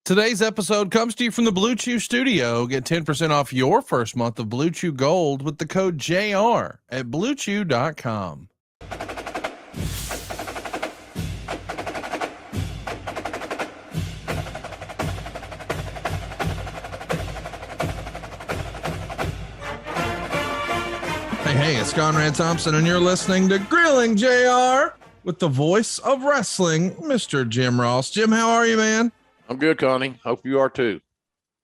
Today's episode comes to you from the Blue Chew Studio. Get 10% off your first month of Blue Chew Gold with the code JR at bluechew.com. Hey, it's Conrad Thompson, and you're listening to Grilling JR with the voice of wrestling, Mr. Jim Ross. Jim, how are you, man? I'm good, Connie. Hope you are too.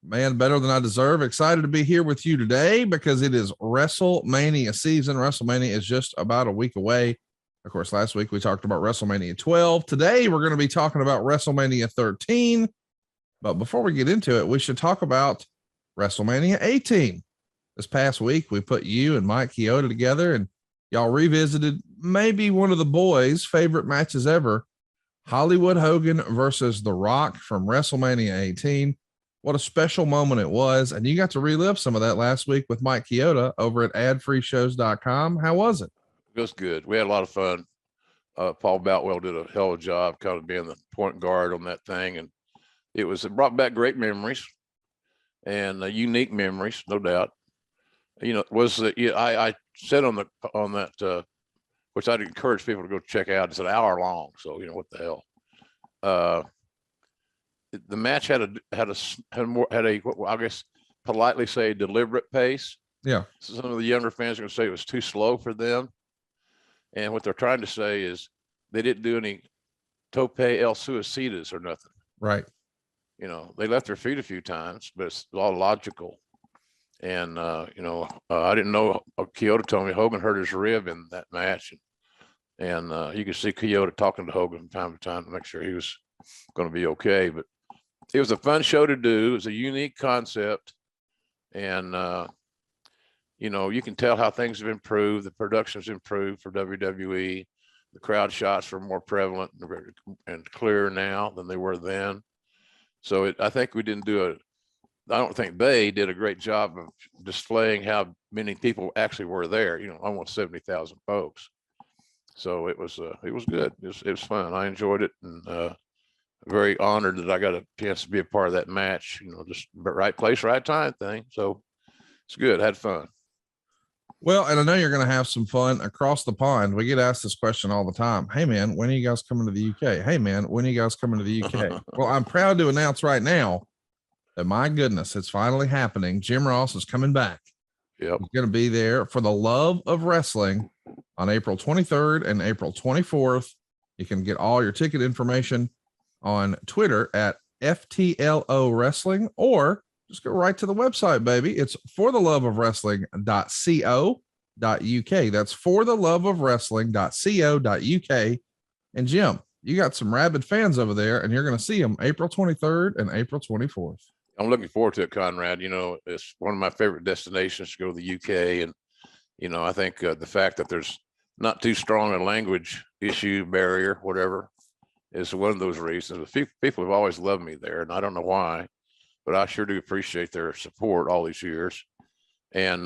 Man, better than I deserve. Excited to be here with you today because it is WrestleMania season. WrestleMania is just about a week away. Of course, last week we talked about WrestleMania 12. Today we're going to be talking about WrestleMania 13. But before we get into it, we should talk about WrestleMania 18. This past week, we put you and Mike Chioda together, and y'all revisited maybe one of the boys' favorite matches ever, Hollywood Hogan versus The Rock from WrestleMania 18. What a special moment it was. And you got to relive some of that last week with Mike Chioda over at adfreeshows.com. How was it? It was good. We had a lot of fun. Paul Boutwell did a hell of a job kind of being the point guard on that thing. And it brought back great memories and unique memories, no doubt. You know, I said on that, which I'd encourage people to go check out. It's an hour long. So, you know, what the hell? The match had a I guess politely say deliberate pace. Yeah. So some of the younger fans are going to say it was too slow for them. And what they're trying to say is they didn't do any tope el suicidas or nothing. Right. You know, they left their feet a few times, but it's all logical. And, I didn't know, Chioda told me Hogan hurt his rib in that match. And you could see Chioda talking to Hogan from time to time to make sure he was going to be okay. But it was a fun show to do. It was a unique concept. And, you can tell how things have improved. The production's improved for WWE. The crowd shots are more prevalent and clearer now than they were then. So I think we didn't I don't think they did a great job of displaying how many people actually were there, almost 70,000 folks. So it was good. It was fun. I enjoyed it, and very honored that I got a chance to be a part of that match, just right place, right time thing. So it's good. I had fun. Well, and I know you're going to have some fun across the pond. We get asked this question all the time. Hey man, when are you guys coming to the UK? Hey man, when are you guys coming to the UK? Well, I'm proud to announce right now that, my goodness, it's finally happening. Jim Ross is coming back. Yep. He's going to be there for the love of wrestling on April 23rd and April 24th. You can get all your ticket information on Twitter at FTLO Wrestling, or just go right to the website, baby. It's fortheloveofwrestling.co.uk. That's fortheloveofwrestling.co.uk. And Jim, you got some rabid fans over there, and you're going to see them April 23rd and April 24th. I'm looking forward to it, Conrad. It's one of my favorite destinations to go to the UK. And, I think the fact that there's not too strong a language issue, barrier, whatever, is one of those reasons. People have always loved me there, and I don't know why, but I sure do appreciate their support all these years. And,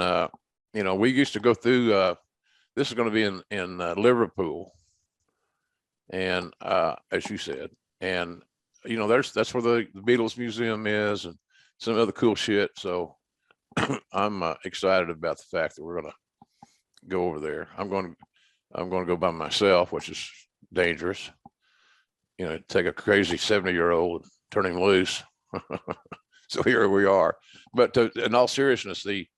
we used to go through, this is going to be in Liverpool. And as you said, and, that's where the Beatles Museum is and some other cool shit. So I'm excited about the fact that we're going to go over there. I'm going to go by myself, which is dangerous. Take a crazy 70-year-old, turn him loose. So here we are. But in all seriousness, the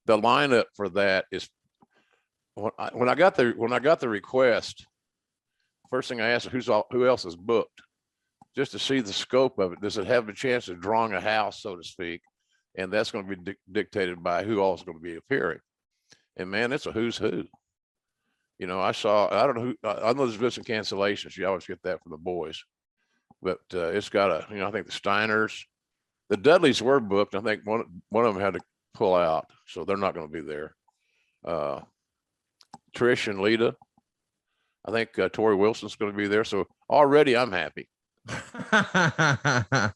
lineup for that is when I got the request, first thing I asked is who else is booked, just to see the scope of it. Does it have a chance of drawing a house, so to speak? And that's going to be dictated by who all is going to be appearing. And man, it's a who's who. I know there's been some cancellations. You always get that from the boys, but it's got I think the Steiners, the Dudleys were booked. I think one of them had to pull out, so they're not going to be there. Trish and Lita. I think Tori Wilson's going to be there. So already I'm happy. I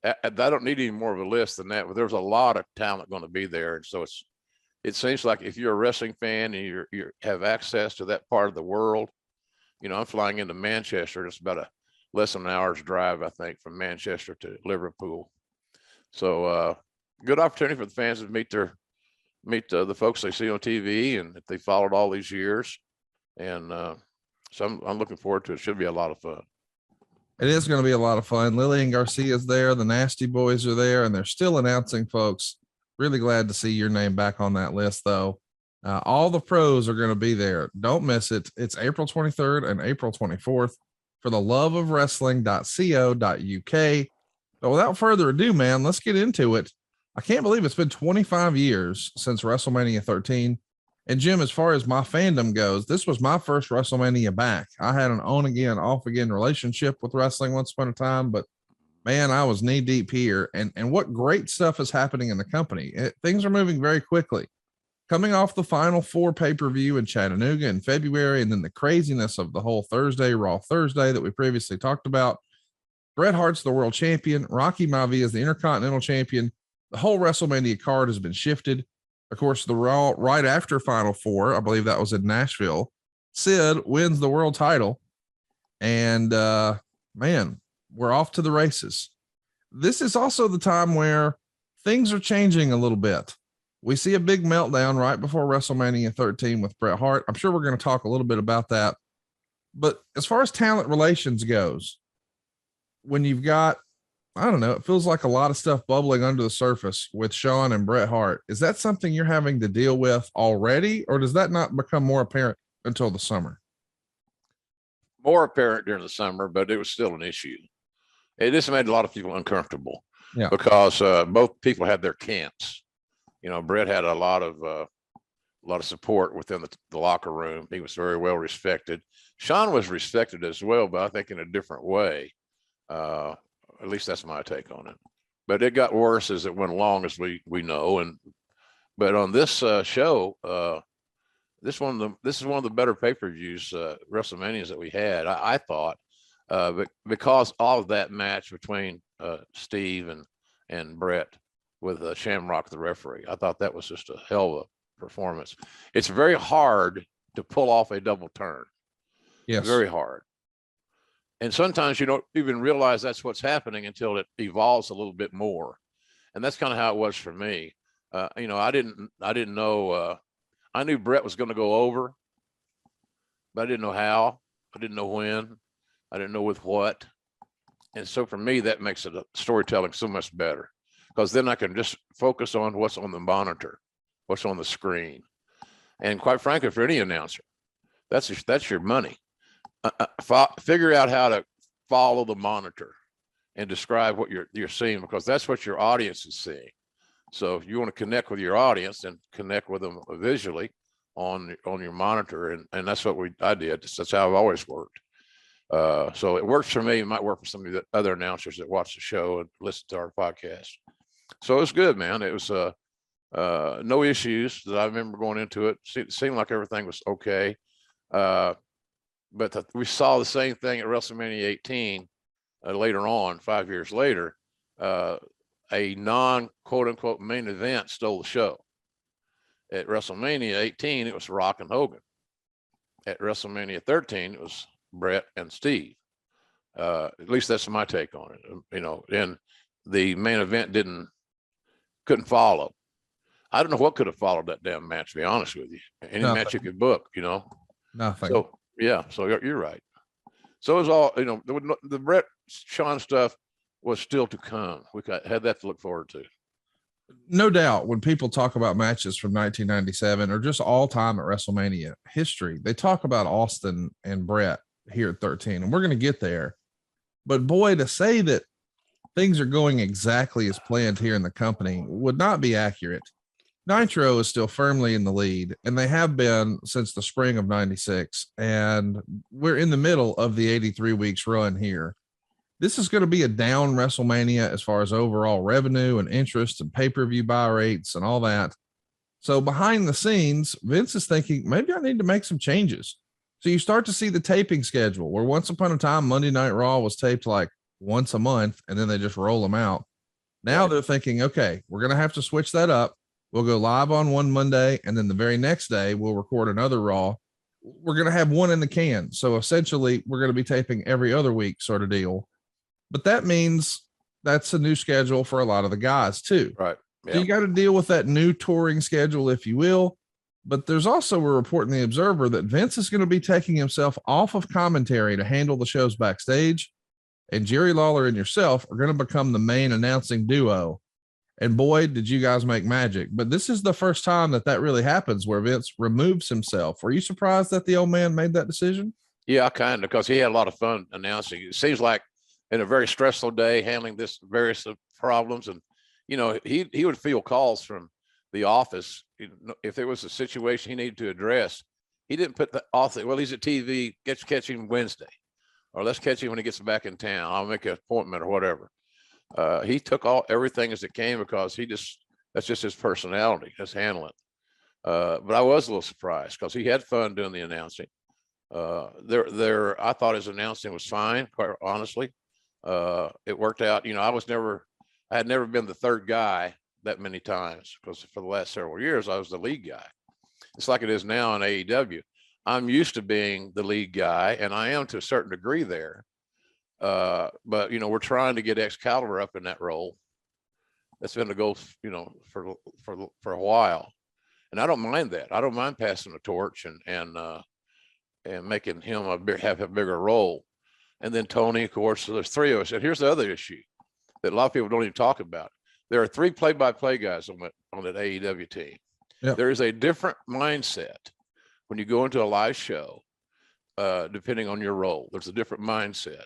don't need any more of a list than that, but there's a lot of talent going to be there. And so it seems like if you're a wrestling fan and you have access to that part of the world, I'm flying into Manchester. It's about a less than an hour's drive, I think, from Manchester to Liverpool. So good opportunity for the fans to meet the folks they see on TV and that they followed all these years. And so I'm looking forward to it. Should be a lot of fun. It is going to be a lot of fun. Lillian Garcia's there. The Nasty Boys are there, and they're still announcing folks. Really glad to see your name back on that list, though. All the pros are going to be there. Don't miss it. It's April 23rd and April 24th for the loveofwrestling.co.uk. But without further ado, man, let's get into it. I can't believe it's been 25 years since WrestleMania 13. And Jim, as far as my fandom goes, this was my first WrestleMania back. I had an on again, off again relationship with wrestling once upon a time, but man, I was knee deep here. And what great stuff is happening in the company. Things are moving very quickly. Coming off the Final Four pay-per-view in Chattanooga in February, and then the craziness of the whole Thursday, Raw Thursday that we previously talked about. Bret Hart's the world champion. Rocky Maivia is the Intercontinental champion. The whole WrestleMania card has been shifted. Of course, the Raw right after Final Four, I believe that was in Nashville, Sid wins the world title. And man, we're off to the races. This is also the time where things are changing a little bit. We see a big meltdown right before WrestleMania 13 with Bret Hart. I'm sure we're going to talk a little bit about that. But as far as talent relations goes, when you've got, I don't know, it feels like a lot of stuff bubbling under the surface with Shawn and Bret Hart. Is that something you're having to deal with already, or does that not become more apparent until the summer? More apparent during the summer, but it was still an issue. It just made a lot of people uncomfortable. Yeah. Because both people had their cants. You know, Bret had a lot of support within the locker room. He was very well respected. Shawn was respected as well, but I think in a different way. At least that's my take on it. But it got worse as it went along, as we know. But on this show, this is one of the better pay-per-views, WrestleManias that we had. I thought, but because all of that match between Steve and Bret with Shamrock, the referee, I thought that was just a hell of a performance. It's very hard to pull off a double turn. Yes, very hard. And sometimes you don't even realize that's what's happening until it evolves a little bit more. And that's kind of how it was for me. You know, I didn't know, I knew Bret was going to go over, but I didn't know how. I didn't know when. I didn't know with what. And so for me, that makes it storytelling so much better, because then I can just focus on what's on the monitor, what's on the screen. And quite frankly, for any announcer, that's your money. Figure out how to follow the monitor and describe what you're seeing, because that's what your audience is seeing. So if you want to connect with your audience, then connect with them visually on your monitor, and that's what I did. That's how I've always worked. So it works for me. It might work for some of the other announcers that watch the show and listen to our podcast. So it was good, man. It was no issues that I remember going into it. It seemed like everything was okay. But we saw the same thing at WrestleMania 18 later on, 5 years later. A non-quote unquote main event stole the show. At WrestleMania 18, it was Rock and Hogan. At WrestleMania 13, it was Bret and Steve. At least that's my take on it. You know, and the main event couldn't follow. I don't know what could have followed that damn match, to be honest with you. Any Nothing. match you could book, you know. Nothing. So yeah, so you're right. So it was all, you know, the Bret Shawn stuff was still to come. We had that to look forward to. No doubt, when people talk about matches from 1997 or just all time at WrestleMania history, they talk about Austin and Bret here at 13, and we're going to get there. But boy, to say that things are going exactly as planned here in the company would not be accurate. Nitro is still firmly in the lead, and they have been since the spring of 96. And we're in the middle of the 83 weeks run here. This is going to be a down WrestleMania as far as overall revenue and interest and pay-per-view buy rates and all that. So behind the scenes, Vince is thinking, maybe I need to make some changes. So you start to see the taping schedule, where once upon a time, Monday Night Raw was taped like once a month, and then they just roll them out. Now they're thinking, okay, we're going to have to switch that up. We'll go live on one Monday, and then the very next day we'll record another Raw. we're going to have one in the can. So essentially, we're going to be taping every other week, sort of deal. But that means that's a new schedule for a lot of the guys too. Right. So you got to deal with that new touring schedule, if you will. But there's also a report in the Observer that Vince is going to be taking himself off of commentary to handle the shows backstage. And Jerry Lawler and yourself are going to become the main announcing duo. And boy, did you guys make magic. But this is the first time that really happens where Vince removes himself. Were you surprised that the old man made that decision? Yeah, kind of, because he had a lot of fun announcing. It seems like in a very stressful day, handling this various problems. And, you know, he would field calls from the office. If there was a situation he needed to address, he didn't put the author, well, he's at TV, catch him Wednesday, or let's catch him when he gets back in town. I'll make an appointment or whatever. He took everything as it came because that's just his personality, just handling. But I was a little surprised because he had fun doing the announcing. I thought his announcing was fine, quite honestly. It worked out. You know, I had never been the third guy that many times because for the last several years, I was the lead guy. It's like it is now in AEW. I'm used to being the lead guy, and I am to a certain degree there. But, you know, we're trying to get Excalibur up in that role. That's been the goal, you know, for a while. And I don't mind that. I don't mind passing the torch and making him have a bigger role. And then Tony, of course, so there's three of us. And here's the other issue that a lot of people don't even talk about. There are three play-by-play guys on that AEW team. Yep. There is a different mindset when you go into a live show, depending on your role. There's a different mindset.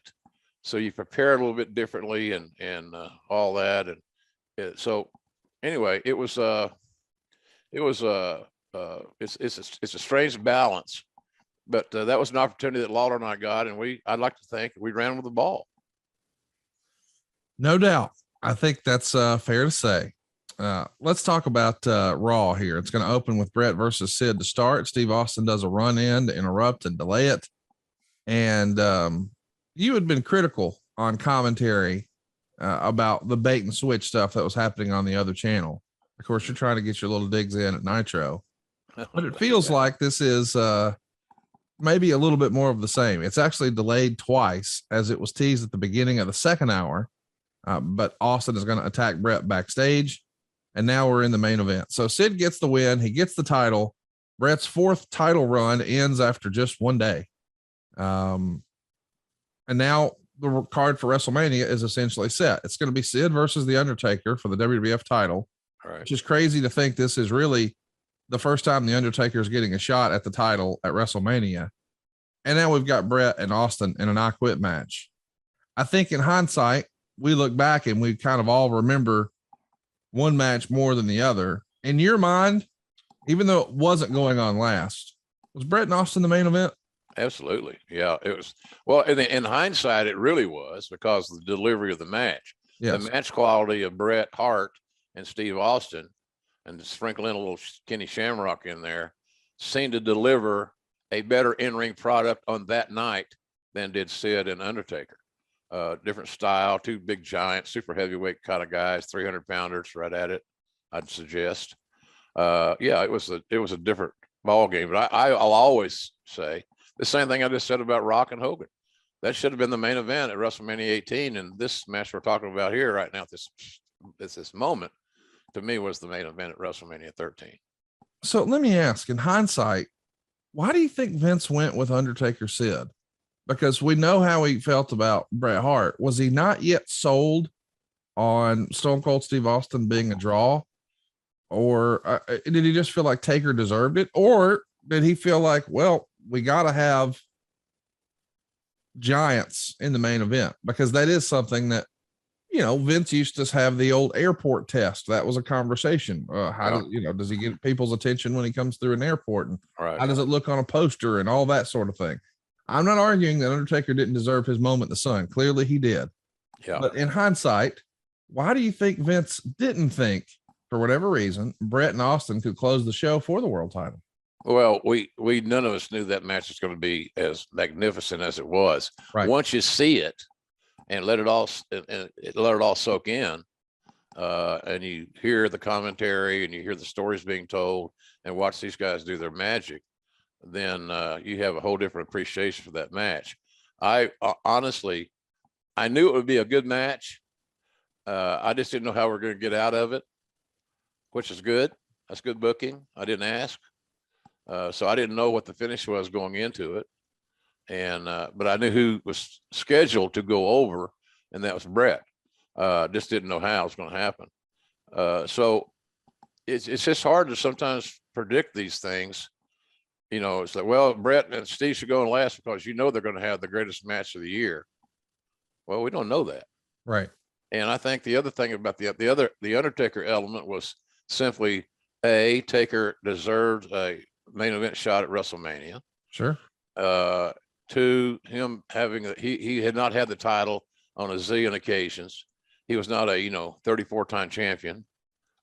So you prepare a little bit differently and all that. And so anyway, it's a strange balance, but that was an opportunity that Lawler and I got, and I'd like to think we ran with the ball. No doubt. I think that's fair to say. Let's talk about Raw here. It's going to open with Bret versus Sid to start. Steve Austin does a run in to interrupt and delay it. And you had been critical on commentary about the bait and switch stuff that was happening on the other channel. Of course, you're trying to get your little digs in at Nitro, but it feels like this is maybe a little bit more of the same. It's actually delayed twice, as it was teased at the beginning of the second hour. But Austin is going to attack Bret backstage, and now we're in the main event. So Sid gets the win. He gets the title. Bret's fourth title run ends after just one day. And now the card for WrestleMania is essentially set. It's going to be Sid versus the Undertaker for the WWF title, right, which is crazy to think this is really the first time the Undertaker is getting a shot at the title at WrestleMania. And now we've got Bret and Austin in an I Quit match. I think in hindsight, we look back and we kind of all remember one match more than the other. In your mind, even though it wasn't going on last, was Bret and Austin the main event? Absolutely. Yeah, it was. Well, in hindsight, it really was because of the delivery of the match. Yes. The match quality of Bret Hart and Steve Austin, and to sprinkle in a little Ken Shamrock in there, seemed to deliver a better in-ring product on that night than did Sid and Undertaker. Different style, two big giants, super heavyweight kind of guys, 300-pounders right at it, I'd suggest. Yeah, it was a different ball game. But I'll always say the same thing I just said about Rock and Hogan. That should have been the main event at WrestleMania 18, and this match we're talking about here right now, this moment, to me, was the main event at WrestleMania 13. So let me ask, in hindsight, why do you think Vince went with Undertaker Sid? Because we know how he felt about Bret Hart. Was he not yet sold on Stone Cold Steve Austin being a draw? Or did he just feel like Taker deserved it? Or did he feel like, well, we got to have giants in the main event? Because that is something that, you know, Vince used to have the old airport test. That was a conversation. Does he get people's attention when he comes through an airport? And how does it look on a poster and all that sort of thing? I'm not arguing that Undertaker didn't deserve his moment in the sun. Clearly he did. Yeah. But in hindsight, why do you think Vince didn't think, for whatever reason, Bret and Austin could close the show for the world title? Well, we none of us knew that match was going to be as magnificent as it was. Right. Once you see it and let it all soak in, and you hear the commentary and you hear the stories being told and watch these guys do their magic, then you have a whole different appreciation for that match. I honestly, I knew it would be a good match. I just didn't know how we're going to get out of it, which is good. That's good booking. I didn't ask. So I didn't know what the finish was going into it. And, but I knew who was scheduled to go over, and that was Bret. Just didn't know how it was going to happen. So it's just hard to sometimes predict these things. You know, it's like, well, Bret and Steve should go in last because you know they're going to have the greatest match of the year. Well, we don't know that. Right. And I think the other thing about the Undertaker element was simply Taker deserved a main event shot at WrestleMania. Sure. Two, him having he had not had the title on a zillion occasions. He was not a 34-time champion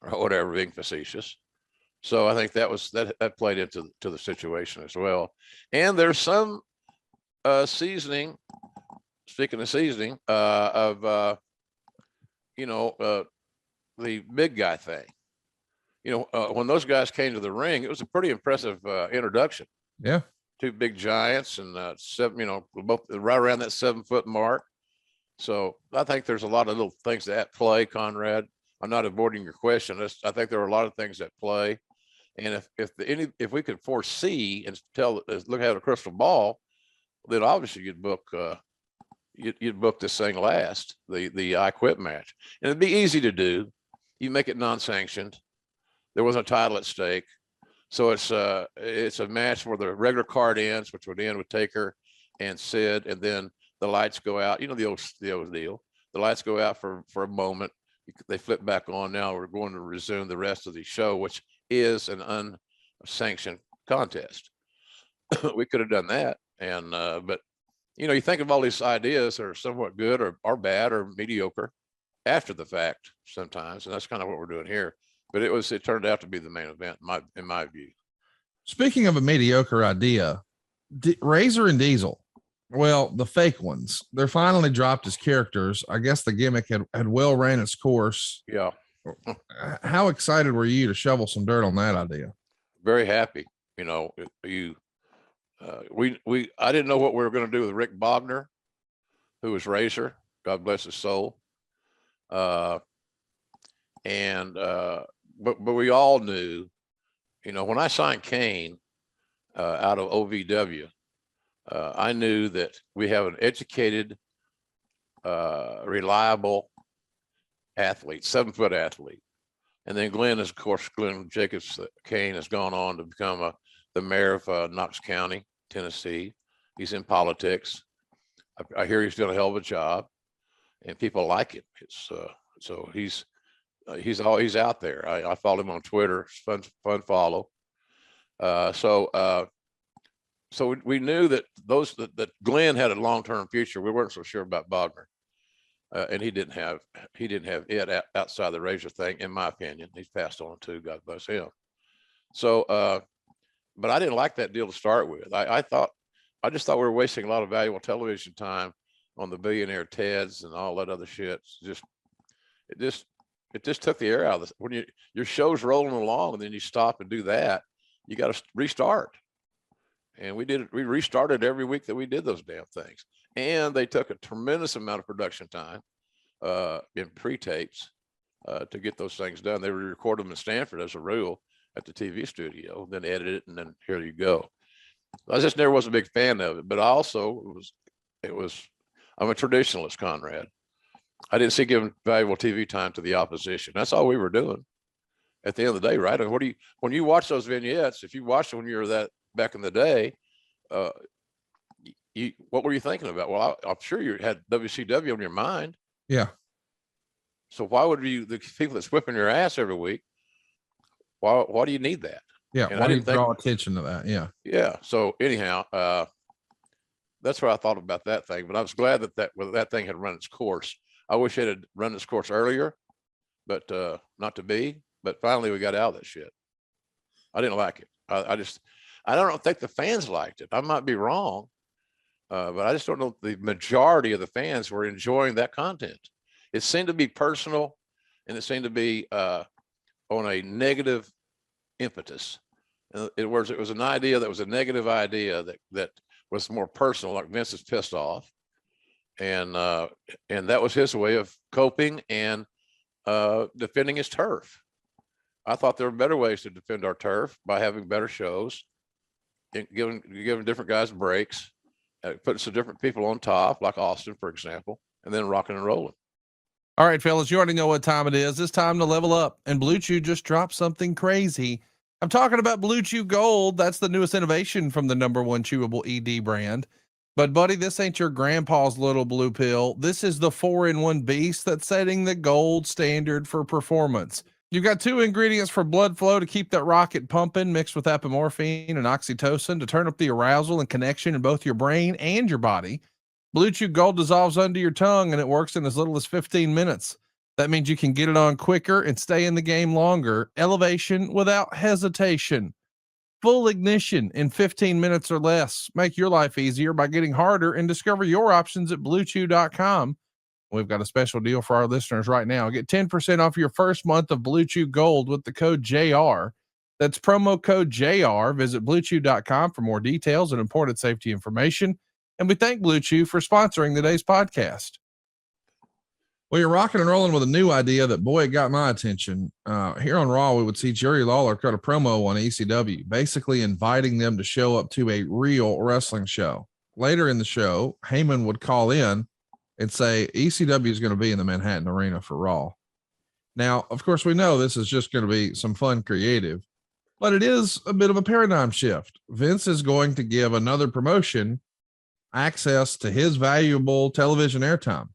or whatever, being facetious. So I think that played into the situation as well. And there's some seasoning. Speaking of seasoning, of the big guy thing. When those guys came to the ring, it was a pretty impressive introduction. Yeah. Two big giants and both right around that 7-foot mark. So I think there's a lot of little things that play, Conrad. I'm not avoiding your question. I think there are a lot of things that play. And if we could foresee and look at a crystal ball, then obviously you'd book this thing last, the I Quit match, and it'd be easy to do. You make it non-sanctioned. There wasn't a title at stake, so it's a match where the regular card ends, which would end with Taker and Sid, and then the lights go out. You know the old deal. The lights go out for a moment. They flip back on. Now we're going to resume the rest of the show, which is an unsanctioned contest. We could have done that, and but you think of all these ideas that are somewhat good or bad or mediocre after the fact sometimes, and that's kind of what we're doing here. But it turned out to be the main event in my view. Speaking of a mediocre idea, Razor and Diesel, well, the fake ones, they're finally dropped as characters. I guess the gimmick had well ran its course. Yeah. How excited were you to shovel some dirt on that idea? Very happy. I didn't know what we were going to do with Rick Bogner, who was Razor. God bless his soul. But we all knew, when I signed Kane out of OVW, I knew that we have an educated, reliable athlete, 7-foot athlete. And then Glenn Jacobs Kane has gone on to become the mayor of Knox County, Tennessee. He's in politics. I hear he's doing a hell of a job, and people like him. So he's out there. I follow him on Twitter. It's fun follow. So we knew that that Glenn had a long-term future. We weren't so sure about Bogner, and he didn't have it outside the Razor thing, in my opinion. He's passed on too. God bless him. So, but I didn't like that deal to start with. I just thought we were wasting a lot of valuable television time on the billionaire Teds and all that other shit. It just took the air out of this. When your show's rolling along and then you stop and do that, you got to restart. And we restarted every week that we did those damn things. And they took a tremendous amount of production time in pre-tapes to get those things done. They would record them in Stanford as a rule at the TV studio, then edit it, and then here you go. I just never was a big fan of it, but also I'm a traditionalist, Conrad. I didn't see giving valuable TV time to the opposition. That's all we were doing at the end of the day, right? And when you watch those vignettes, if you watched it when you were that back in the day, what were you thinking about? Well, I'm sure you had WCW on your mind. Yeah. So why would the people that's whipping your ass every week, why do you need that? Yeah. And why do you draw attention to that? Yeah. Yeah. So anyhow, that's what I thought about that thing. But I was glad that thing had run its course. I wish it had run its course earlier, but not to be. But finally, we got out of that shit. I didn't like it. I don't think the fans liked it. I might be wrong, but I just don't know if the majority of the fans were enjoying that content. It seemed to be personal, and it seemed to be on a negative impetus. It was an idea that was a negative idea that was more personal, like Vince is pissed off. And that was his way of coping and defending his turf. I thought there were better ways to defend our turf by having better shows, and giving different guys breaks, putting some different people on top, like Austin, for example, and then rocking and rolling. All right, fellas, you already know what time it is. It's time to level up. And Blue Chew just dropped something crazy. I'm talking about Blue Chew Gold. That's the newest innovation from the #1 chewable ED brand. But buddy, this ain't your grandpa's little blue pill. This is the 4-in-1 beast that's setting the gold standard for performance. You've got 2 ingredients for blood flow to keep that rocket pumping, mixed with apomorphine and oxytocin to turn up the arousal and connection in both your brain and your body. Blue Chew Gold dissolves under your tongue and it works in as little as 15 minutes. That means you can get it on quicker and stay in the game longer. Elevation without hesitation. Full ignition in 15 minutes or less. Make your life easier by getting harder and discover your options at bluechew.com. We've got a special deal for our listeners right now. Get 10% off your first month of Blue Chew Gold with the code JR. That's promo code JR. Visit bluechew.com for more details and important safety information. And we thank Blue Chew for sponsoring today's podcast. Well, you're rocking and rolling with a new idea that, boy, it got my attention. Here on Raw, we would see Jerry Lawler cut a promo on ECW, basically inviting them to show up to a real wrestling show. Later in the show, Heyman would call in and say ECW is going to be in the Manhattan Arena for Raw. Now, of course, we know this is just going to be some fun creative, but it is a bit of a paradigm shift. Vince is going to give another promotion access to his valuable television airtime.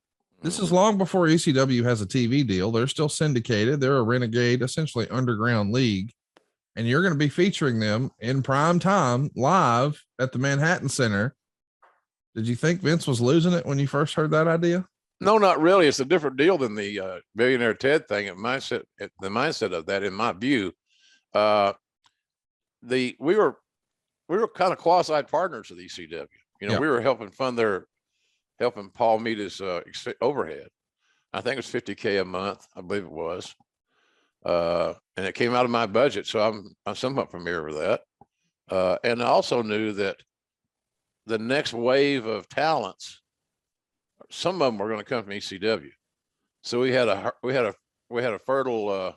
This is long before ECW has a TV deal. They're still syndicated. They're a renegade, essentially underground league. And you're going to be featuring them in prime time live at the Manhattan Center. Did you think Vince was losing it when you first heard that idea? No, not really. It's a different deal than the Billionaire Ted thing. The mindset of that, in my view, we were kind of quasi partners with ECW. You know, Yeah. we were helping helping Paul meet his overhead. I think it was $50K a month, I believe it was. And it came out of my budget. So I'm somewhat familiar with that. And I also knew that the next wave of talents, some of them were going to come from ECW. So we had a fertile,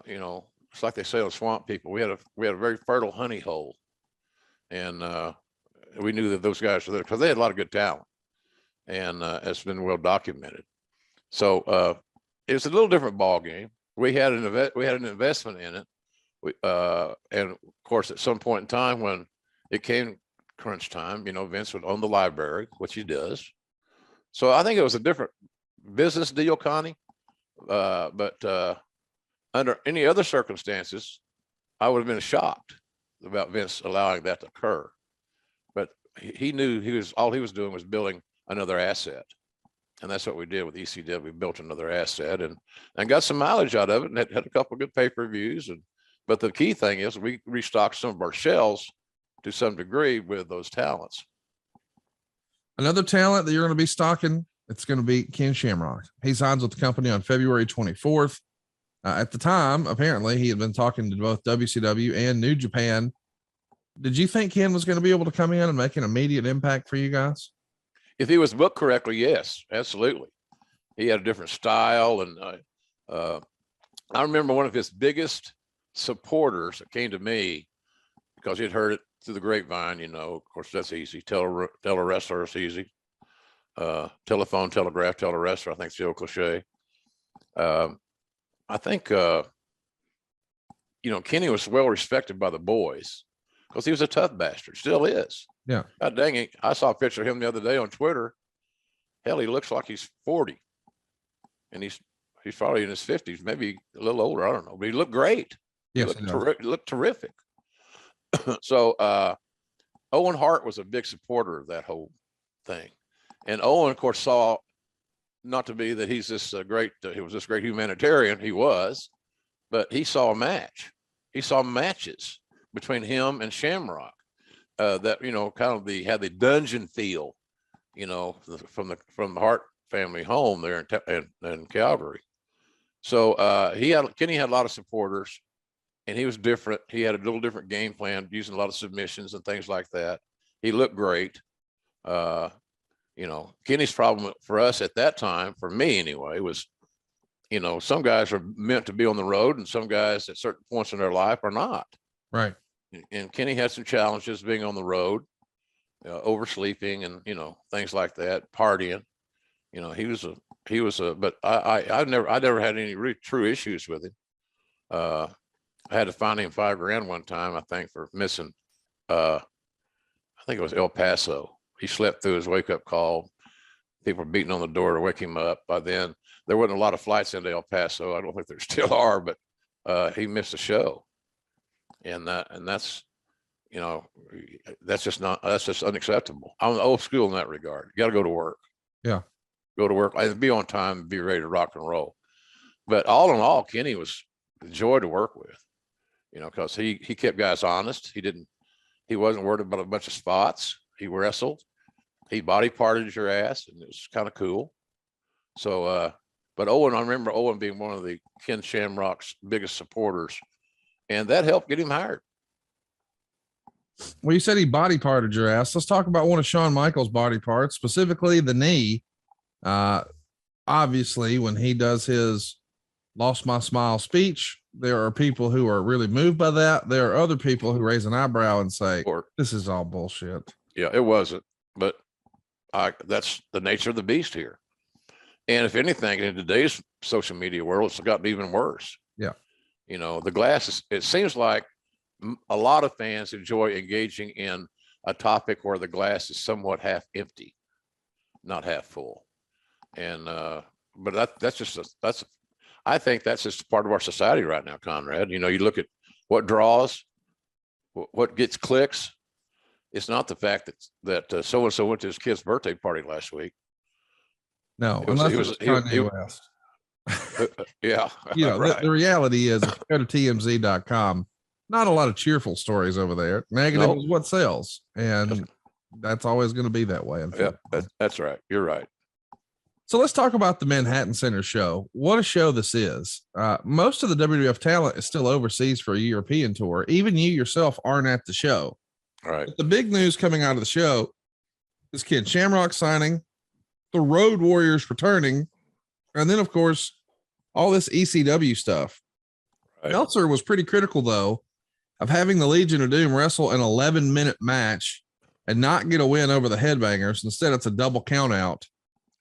you know, it's like they say on swamp people. We had a very fertile honey hole. And we knew that those guys were there because they had a lot of good talent. And it's been well documented. So it's a little different ball game. We had an investment in it. And of course, at some point in time when it came crunch time, you know, Vince would own the library, which he does. So I think it was a different business deal, Connie. But under any other circumstances, I would have been shocked about Vince allowing that to occur. But he knew all he was doing was building another asset. And that's what we did with ECW. We built another asset and got some mileage out of it and had a couple of good pay-per-views. But the key thing is we restocked some of our shelves to some degree with those talents. Another talent that you're going to be stocking, it's going to be Ken Shamrock. He signs with the company on February 24th. At the time, apparently he had been talking to both WCW and New Japan. Did you think Ken was going to be able to come in and make an immediate impact for you guys? If he was booked correctly, yes, absolutely. He had a different style. And I remember one of his biggest supporters that came to me because he'd heard it through the grapevine. You know, of course, that's easy. Tell a wrestler is easy. Telephone, telegraph, tell a wrestler, I think it's the old cliche. I think, you know, Kenny was well respected by the boys because he was a tough bastard, still is. Yeah. God dang it. I saw a picture of him the other day on Twitter. Hell, he looks like he's 40. And he's probably in his 50s, maybe a little older. I don't know. But he looked great. Yes, He looked terrific. So Owen Hart was a big supporter of that whole thing. And Owen, of course, saw not to be that he's this great, he was this great humanitarian. He was, but he saw a match. He saw matches between him and Shamrock. That, you know, kind of had the dungeon feel, you know, from the Hart family home there in Calgary. So Kenny had a lot of supporters. and he was different. He had a little different game plan, using a lot of submissions and things like that. He looked great. You know, Kenny's problem for us at that time, for me anyway, was, you know, some guys are meant to be on the road and some guys at certain points in their life are not. Right. And Kenny had some challenges being on the road, oversleeping and, you know, things like that, partying. You know, he was a, but I never had any true issues with him. I had to fine him $5,000 one time, I think, for missing, I think it was El Paso. He slept through his wake up call. People were beating on the door to wake him up. By then, there wasn't a lot of flights into El Paso. I don't think there still are, but he missed a show. And that's, you know, that's just unacceptable. I'm old school in that regard. You got to go to work. Yeah. Go to work and be on time and be ready to rock and roll. But all in all, Kenny was a joy to work with, you know, because he kept guys honest. He wasn't worried about a bunch of spots. He wrestled. He body parted your ass, and it was kind of cool. So, but Owen, I remember Owen being one of the Ken Shamrock's biggest supporters, and that helped get him hired. Well, you said he body parted your ass. Let's talk about one of Shawn Michaels' body parts, specifically the knee. Obviously, when he does his "Lost My Smile" speech, there are people who are really moved by that. There are other people who raise an eyebrow and say, "This is all bullshit." Yeah, it wasn't, but that's the nature of the beast here. And if anything, in today's social media world, it's gotten even worse. Yeah. You know, the glass is, it seems like a lot of fans enjoy engaging in a topic where the glass is somewhat half empty, not half full. And, but I think that's just part of our society right now, Conrad. You know, you look at what draws, what gets clicks. It's not the fact that so-and-so went to his kid's birthday party last week. No, unless it was Kanye West. Yeah. You know, right. The reality is, if you go to TMZ.com, not a lot of cheerful stories over there. Negative is what sells. And that's always going to be that way. Yeah, that's right. You're right. So let's talk about the Manhattan Center show. What a show this is. Most of the WWF talent is still overseas for a European tour. Even you yourself aren't at the show. All right. But the big news coming out of the show is Ken Shamrock signing, the Road Warriors returning, and then, of course, all this ECW stuff. Right. Meltzer was pretty critical, though, of having the Legion of Doom wrestle an 11-minute match and not get a win over the Headbangers. Instead, it's a double count out.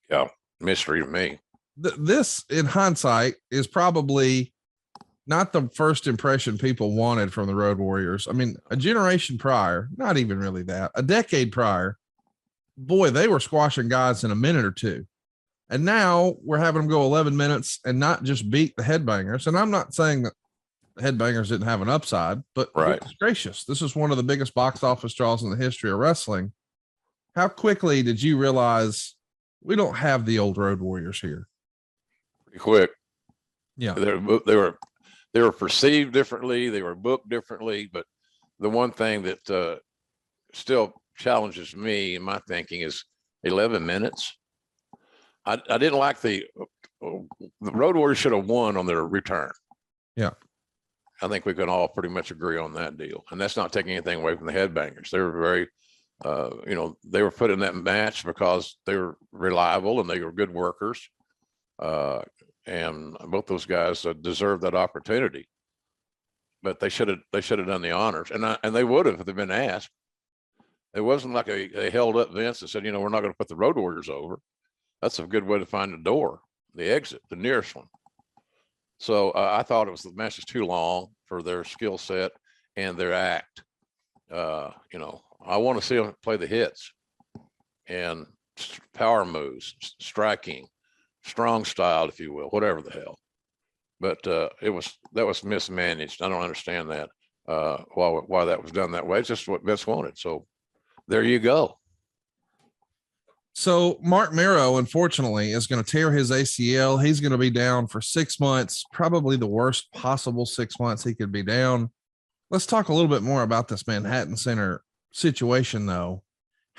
Yeah, mystery to me. This, in hindsight, is probably not the first impression people wanted from the Road Warriors. I mean, a generation prior, not even really that, a decade prior, boy, they were squashing guys in a minute or two. And now we're having them go 11 minutes and not just beat the Headbangers. And I'm not saying that the Headbangers didn't have an upside, but goodness gracious, this is one of the biggest box office draws in the history of wrestling. How quickly did you realize we don't have the old Road Warriors here? Pretty quick. Yeah. They were perceived differently. They were booked differently. But the one thing that still challenges me in my thinking is 11 minutes. I didn't like the Road Warriors should have won on their return. Yeah. I think we can all pretty much agree on that deal. And that's not taking anything away from the Headbangers. They were very, you know, they were put in that match because they were reliable and they were good workers. And both those guys deserved that opportunity, but they should have done the honors, and they would have if they'd been asked. It wasn't like they held up Vince and said, you know, we're not going to put the Road Warriors over. That's a good way to find the door, the exit, the nearest one. So I thought the match was too long for their skill set and their act. You know, I want to see them play the hits and power moves, striking, strong style, if you will, whatever the hell. But that was mismanaged. I don't understand that, why that was done that way. It's just what Vince wanted. So there you go. So Mark Mero, unfortunately, is going to tear his ACL. He's going to be down for 6 months, probably the worst possible 6 months he could be down. Let's talk a little bit more about this Manhattan Center situation, though.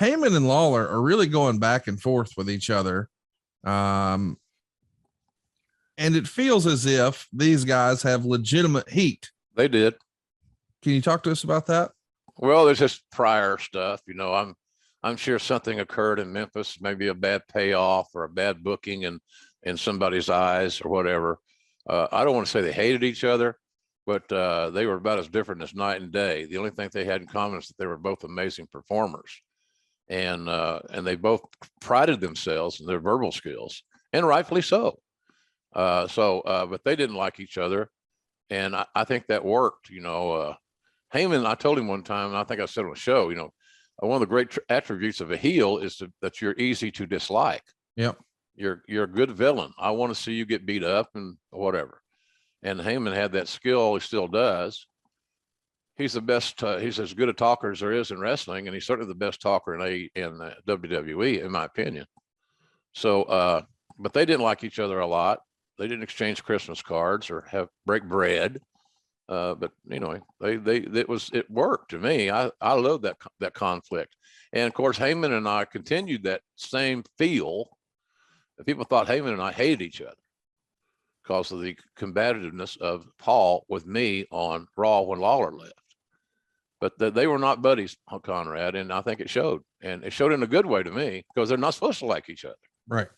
Heyman and Lawler are really going back and forth with each other. And it feels as if these guys have legitimate heat They did. Can you talk to us about that? Well, there's just prior stuff. I'm sure something occurred in Memphis, maybe a bad payoff or a bad booking in somebody's eyes or whatever. I don't want to say they hated each other, but they were about as different as night and day. The only thing they had in common is that they were both amazing performers, and they both prided themselves in their verbal skills, and rightfully so. But they didn't like each other, and I think that worked. Heyman, I told him one time, and I think I said on the show, one of the great attributes of a heel is that you're easy to dislike. Yep. You're a good villain. I want to see you get beat up and whatever. And Heyman had that skill. He still does. He's the best. He's as good a talker as there is in wrestling, and he's certainly the best talker in WWE, in my opinion. So, but they didn't like each other a lot. They didn't exchange Christmas cards or break bread. But it worked to me. I love that conflict. And of course, Heyman and I continued that same feel. People thought Heyman and I hated each other because of the combativeness of Paul with me on Raw when Lawler left. But they were not buddies, Conrad, and I think it showed. And it showed in a good way to me because they're not supposed to like each other. Right.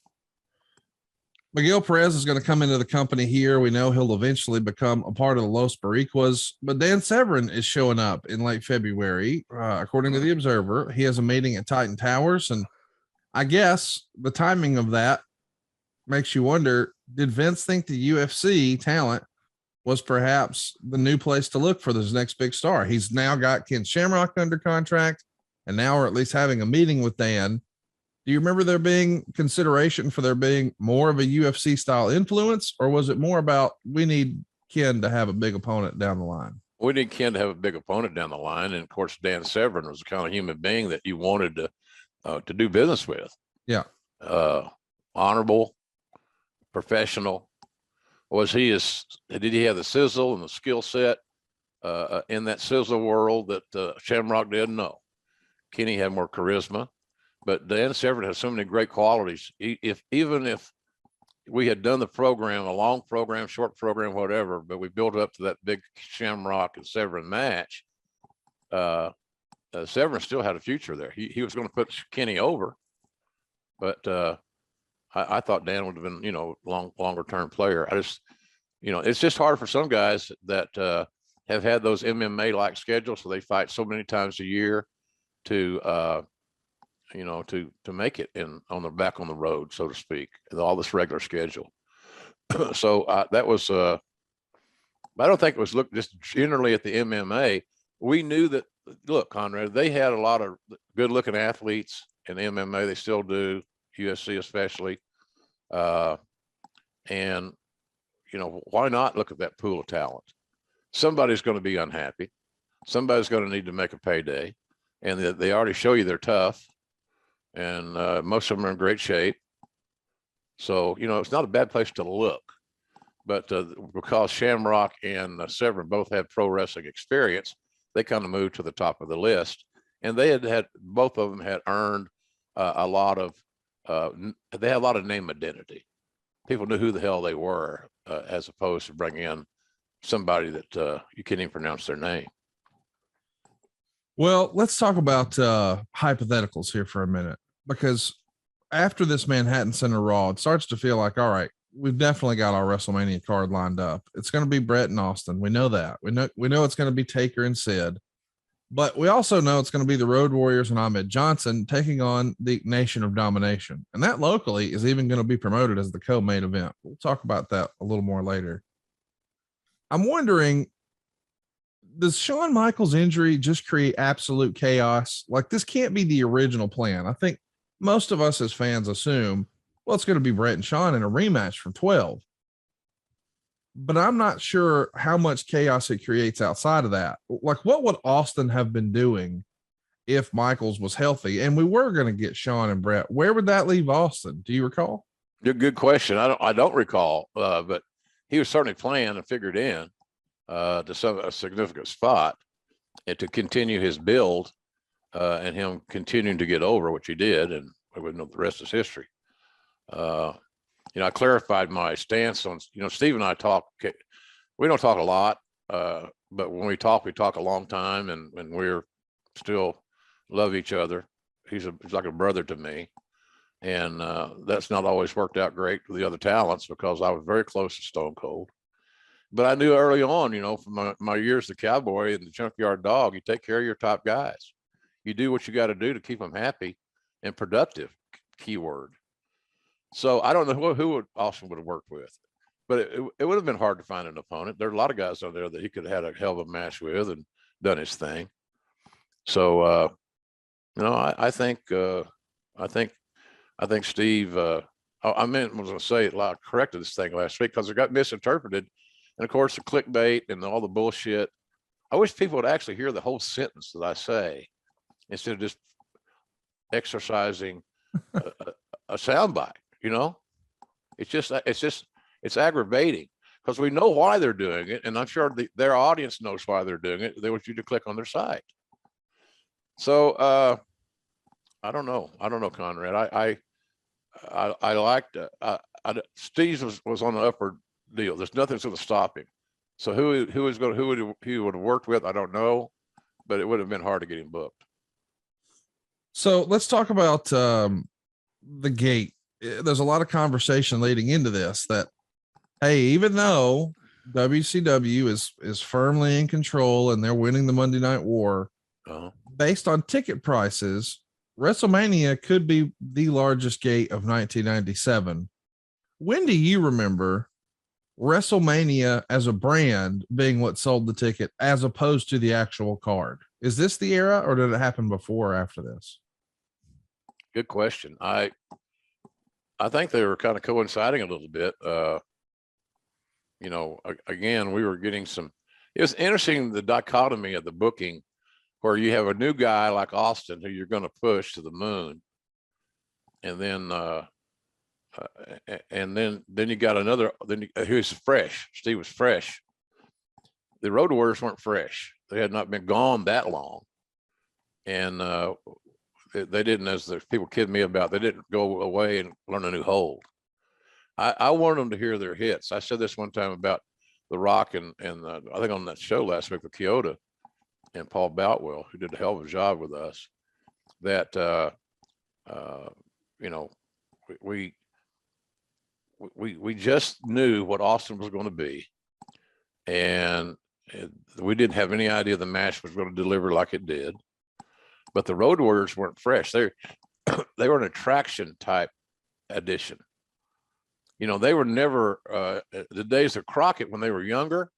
Miguel Perez is going to come into the company here. We know he'll eventually become a part of the Los Boricuas, but Dan Severn is showing up in late February. According to the Observer, he has a meeting at Titan Towers. And I guess the timing of that makes you wonder, did Vince think the UFC talent was perhaps the new place to look for this next big star? He's now got Ken Shamrock under contract, and now we're at least having a meeting with Dan. Do you remember there being consideration for there being more of a UFC style influence, or was it more about we need Ken to have a big opponent down the line? We need Ken to have a big opponent down the line. And of course, Dan Severn was the kind of human being that you wanted to do business with. Yeah. Honorable, professional. Did he have the sizzle and the skill set in that sizzle world that Shamrock did? No. Kenny had more charisma. But Dan Severn has so many great qualities. Even if we had done the program, a long program, short program, whatever, but we built up to that big Shamrock and Severn match, Severn still had a future there. He was going to put Kenny over, but I thought Dan would have been, longer term player. It's just hard for some guys that have had those MMA like schedules, so they fight so many times a year to make it on the back on the road, so to speak, all this regular schedule. So that was, I don't think it was just generally at the MMA. We knew that, look, Conrad, they had a lot of good looking athletes in MMA. They still do, UFC especially. And, why not look at that pool of talent? Somebody's going to be unhappy. Somebody's going to need to make a payday. And they already show you they're tough. And most of them are in great shape. So, it's not a bad place to look. But because Shamrock and Severn both had pro wrestling experience, they kind of moved to the top of the list. And both of them had earned a lot of name identity. People knew who the hell they were, as opposed to bringing in somebody that you can't even pronounce their name. Well, let's talk about hypotheticals here for a minute, because after this Manhattan Center Raw, it starts to feel like, all right, we've definitely got our WrestleMania card lined up. It's going to be Bret and Austin. We know that. We know it's going to be Taker and Sid, but we also know it's going to be the Road Warriors and Ahmed Johnson taking on the Nation of Domination. And that locally is even going to be promoted as the co-main event. We'll talk about that a little more later. I'm wondering, does Shawn Michaels' injury just create absolute chaos? Like, this can't be the original plan. I think most of us as fans assume, well, it's going to be Bret and Shawn in a rematch from 12. But I'm not sure how much chaos it creates outside of that. Like, what would Austin have been doing if Michaels was healthy and we were going to get Shawn and Bret? Where would that leave Austin? Do you recall? Good question. I don't recall, but he was certainly playing and figured in to a significant spot, and to continue his build and him continuing to get over, which he did, and we know the rest is history. I clarified my stance on, Steve and I talk. We don't talk a lot, But when we talk a long time, and we're still love each other. He's like a brother to me. And that's not always worked out great with the other talents, because I was very close to Stone Cold. But I knew early on, from my years the Cowboy and the Junkyard Dog, you take care of your top guys. You do what you got to do to keep them happy and productive, keyword. So I don't know who Austin would have worked with, but it would have been hard to find an opponent. There are a lot of guys out there that he could have had a hell of a match with and done his thing. So, I think Steve, I was going to say it, I corrected this thing last week because it got misinterpreted. And of course, the clickbait and all the bullshit. I wish people would actually hear the whole sentence that I say instead of just exercising a soundbite. It's aggravating because we know why they're doing it, and I'm sure their audience knows why they're doing it. They want you to click on their site. So I don't know, Conrad. I liked Steve was on the upward deal. There's nothing going to stop him. So who he would have worked with, I don't know, but it would have been hard to get him booked. So let's talk about the gate. There's a lot of conversation leading into this that, hey, even though WCW is firmly in control and they're winning the Monday Night War, based on ticket prices, WrestleMania could be the largest gate of 1997. When do you remember WrestleMania as a brand being what sold the ticket as opposed to the actual card? Is this the era, or did it happen before or after this? Good question. I think they were kind of coinciding a little bit. Again, we were getting it was interesting, the dichotomy of the booking, where you have a new guy like Austin who you're going to push to the moon. And then you got another, who's fresh. Steve was fresh. The Road Warriors weren't fresh. They had not been gone that long. And they didn't, as the people kid me about, they didn't go away and learn a new hold. I wanted them to hear their hits. I said this one time about The Rock and I think on that show last week with Kyoto and Paul Boutwell, who did a hell of a job with us, that, we just knew what Austin was going to be. And we didn't have any idea the match was going to deliver like it did. But the Road Warriors weren't fresh. They were an attraction type addition. They were never, the days of Crockett when they were younger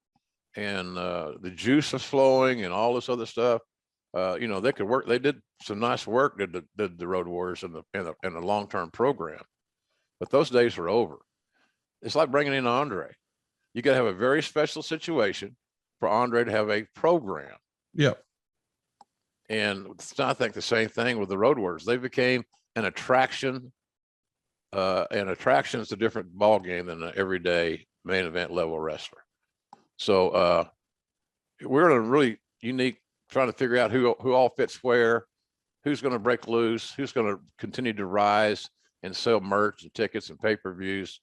and the juice was flowing and all this other stuff. They could work. They did some nice work, did the Road Warriors in the long-term program. But those days were over. It's like bringing in Andre. You got to have a very special situation for Andre to have a program. Yep. And I think the same thing with the Road Warriors. They became an attraction, and attraction is a different ball game than an everyday main event level wrestler. So we're in a really unique, trying to figure out who all fits where, who's going to break loose, who's going to continue to rise and sell merch and tickets and pay-per-views.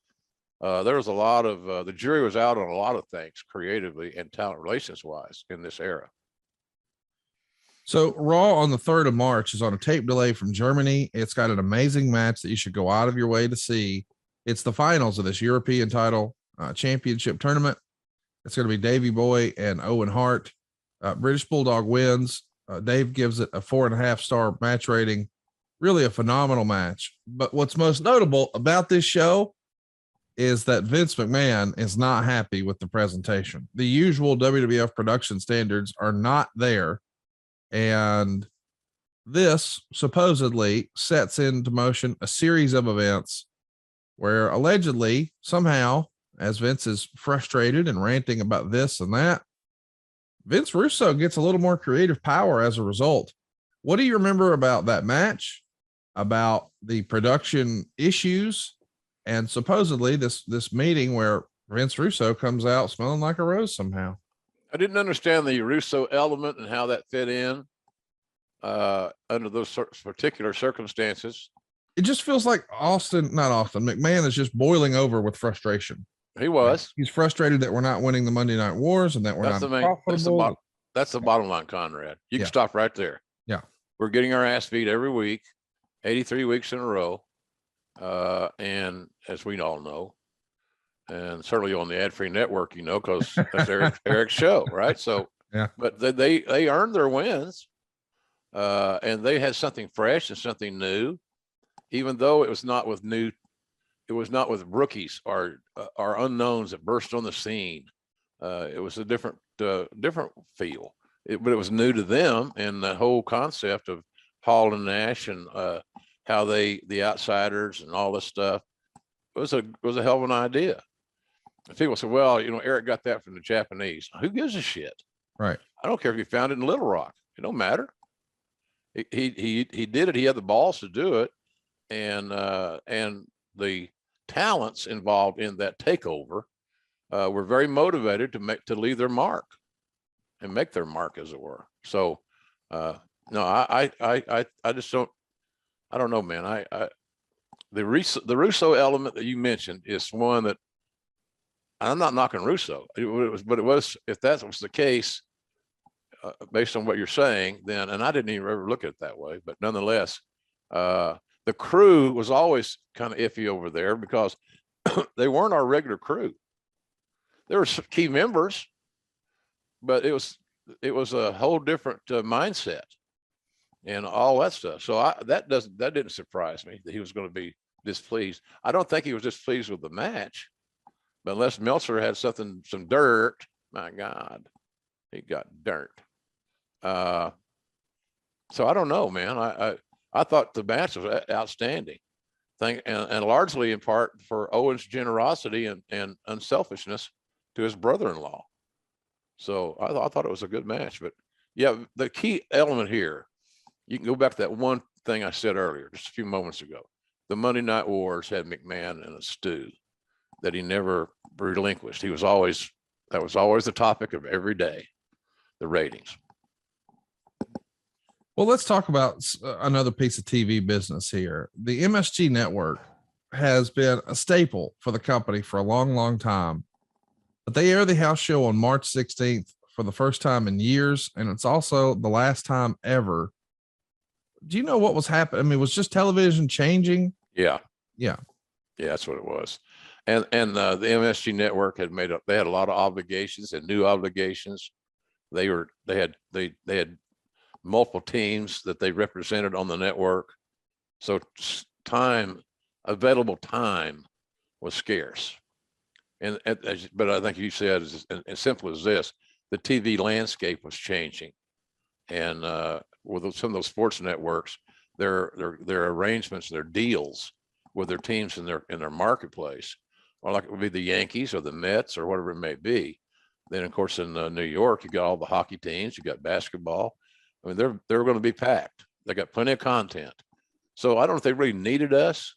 There was a lot of, the jury was out on a lot of things creatively and talent relations wise in this era. So Raw on the 3rd of March is on a tape delay from Germany. It's got an amazing match that you should go out of your way to see. It's the finals of this European title championship tournament. It's going to be Davey Boy and Owen Hart. British Bulldog wins. Dave gives it a 4.5-star match rating. Really a phenomenal match. But what's most notable about this show is that Vince McMahon is not happy with the presentation. The usual WWF production standards are not there. And this supposedly sets into motion a series of events where allegedly somehow, as Vince is frustrated and ranting about this and that, Vince Russo gets a little more creative power as a result. What do you remember about that match, about the production issues, and supposedly this meeting where Vince Russo comes out smelling like a rose somehow? I didn't understand the Russo element and how that fit in under those particular circumstances. It just feels like McMahon is just boiling over with frustration. He was. He's frustrated that we're not winning the Monday Night Wars and that we're That's not the main. profitable. That's the bottom line, Conrad. You can stop right there. Yeah. We're getting our ass beat every week, 83 weeks in a row. And as we all know, and certainly on the ad-free network, because that's Eric's show, right? So, yeah. But they earned their wins, and they had something fresh and something new, even though it was not with rookies or unknowns that burst on the scene. It was a different feel, but it was new to them, and the whole concept of Hall and Nash and how the outsiders and all this stuff was a hell of an idea. And people say, well, Eric got that from the Japanese. Who gives a shit? Right. I don't care if you found it in Little Rock. It don't matter. He did it. He had the balls to do it, and the talents involved in that takeover were very motivated to leave their mark and make their mark, as it were. So, no, I just don't. I don't know, man. The Russo element that you mentioned is one that I'm not knocking Russo. It was if that was the case, based on what you're saying, then, and I didn't even ever look at it that way, but nonetheless, the crew was always kind of iffy over there because they weren't our regular crew. There were some key members, but it was a whole different mindset and all that stuff. So that didn't surprise me that he was going to be displeased. I don't think he was displeased with the match, but unless Meltzer had some dirt, my God, he got dirt. So I don't know, man. I thought the match was outstanding. And largely in part for Owen's generosity and unselfishness to his brother-in-law. So I thought it was a good match. But yeah, the key element here, you can go back to that one thing I said earlier, just a few moments ago. The Monday Night Wars had McMahon in a stew that he never relinquished. That was always the topic of every day, the ratings. Well, let's talk about another piece of TV business here. The MSG network has been a staple for the company for a long, long time, but they air the house show on March 16th for the first time in years. And it's also the last time ever. Do you know what was happening? I mean, was just television changing? Yeah. Yeah. Yeah, that's what it was. And the MSG network they had a lot of obligations and new obligations. They had multiple teams that they represented on the network. So available time was scarce. But I think you said, as simple as this, the TV landscape was changing. And with some of those sports networks, their arrangements, their deals with their teams in their marketplace, or like it would be the Yankees or the Mets or whatever it may be. Then, of course, in New York, you got all the hockey teams, you got basketball. I mean, they're going to be packed. They got plenty of content. So I don't know if they really needed us,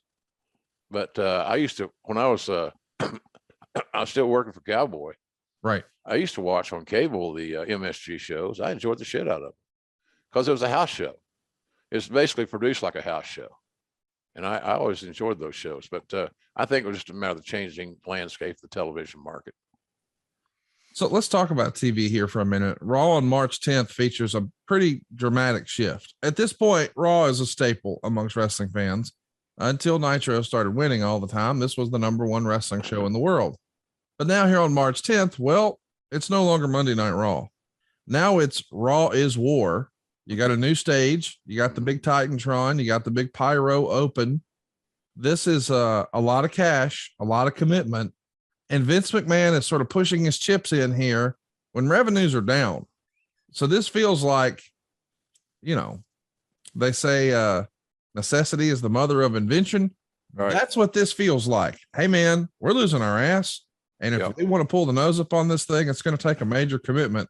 but I used to, when I was I was still working for Cowboy. Right. I used to watch on cable the MSG shows. I enjoyed the shit out of them because it was a house show. It's basically produced like a house show. And I always enjoyed those shows, but I think it was just a matter of the changing landscape of the television market. So let's talk about TV here for a minute. Raw on March 10th features a pretty dramatic shift. At this point, Raw is a staple amongst wrestling fans. Until Nitro started winning all the time, this was the #1 wrestling show in the world. But now here on March 10th, well, it's no longer Monday Night Raw. Now it's Raw is War. You got a new stage. You got the big Titantron. You got the big Pyro Open. This is a lot of cash, a lot of commitment. And Vince McMahon is sort of pushing his chips in here when revenues are down. So this feels like, they say necessity is the mother of invention. Right. That's what this feels like. Hey, man, we're losing our ass. And if we want to pull the nose up on this thing, it's going to take a major commitment.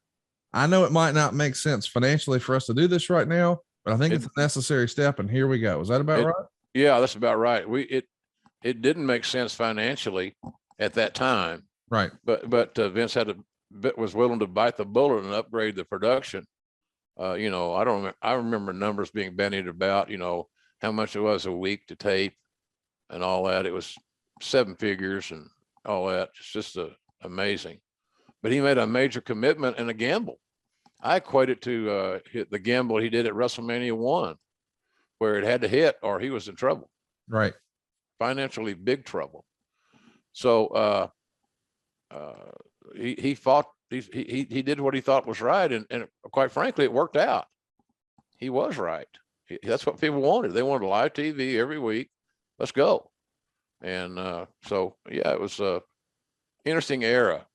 I know it might not make sense financially for us to do this right now, but I think it's a necessary step. And here we go. Is that about right? Yeah, that's about right. It didn't make sense financially at that time, right? But Vince was willing to bite the bullet and upgrade the production. I remember numbers being bandied about. How much it was a week to tape and all that. It was 7 figures, and all that. It's just amazing. But he made a major commitment and a gamble. I equate it to the gamble he did at WrestleMania I, where it had to hit or he was in trouble. Right. Financially big trouble. So he fought. He did what he thought was right, and quite frankly, it worked out. He was right. That's what people wanted. They wanted live TV every week. Let's go. And so yeah, it was a interesting era.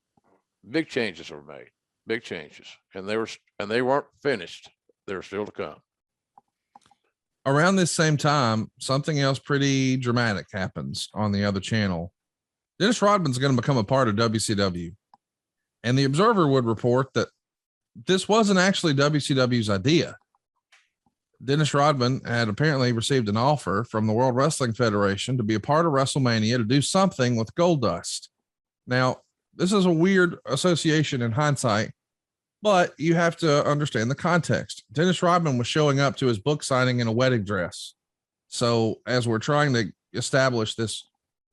Big changes were made. Big changes, and they weren't finished. They're still to come. Around this same time, something else pretty dramatic happens on the other channel. Dennis Rodman's going to become a part of WCW. And the Observer would report that this wasn't actually WCW's idea. Dennis Rodman had apparently received an offer from the World Wrestling Federation to be a part of WrestleMania to do something with Goldust. Now, this is a weird association in hindsight, but you have to understand the context. Dennis Rodman was showing up to his book signing in a wedding dress. So as we're trying to establish this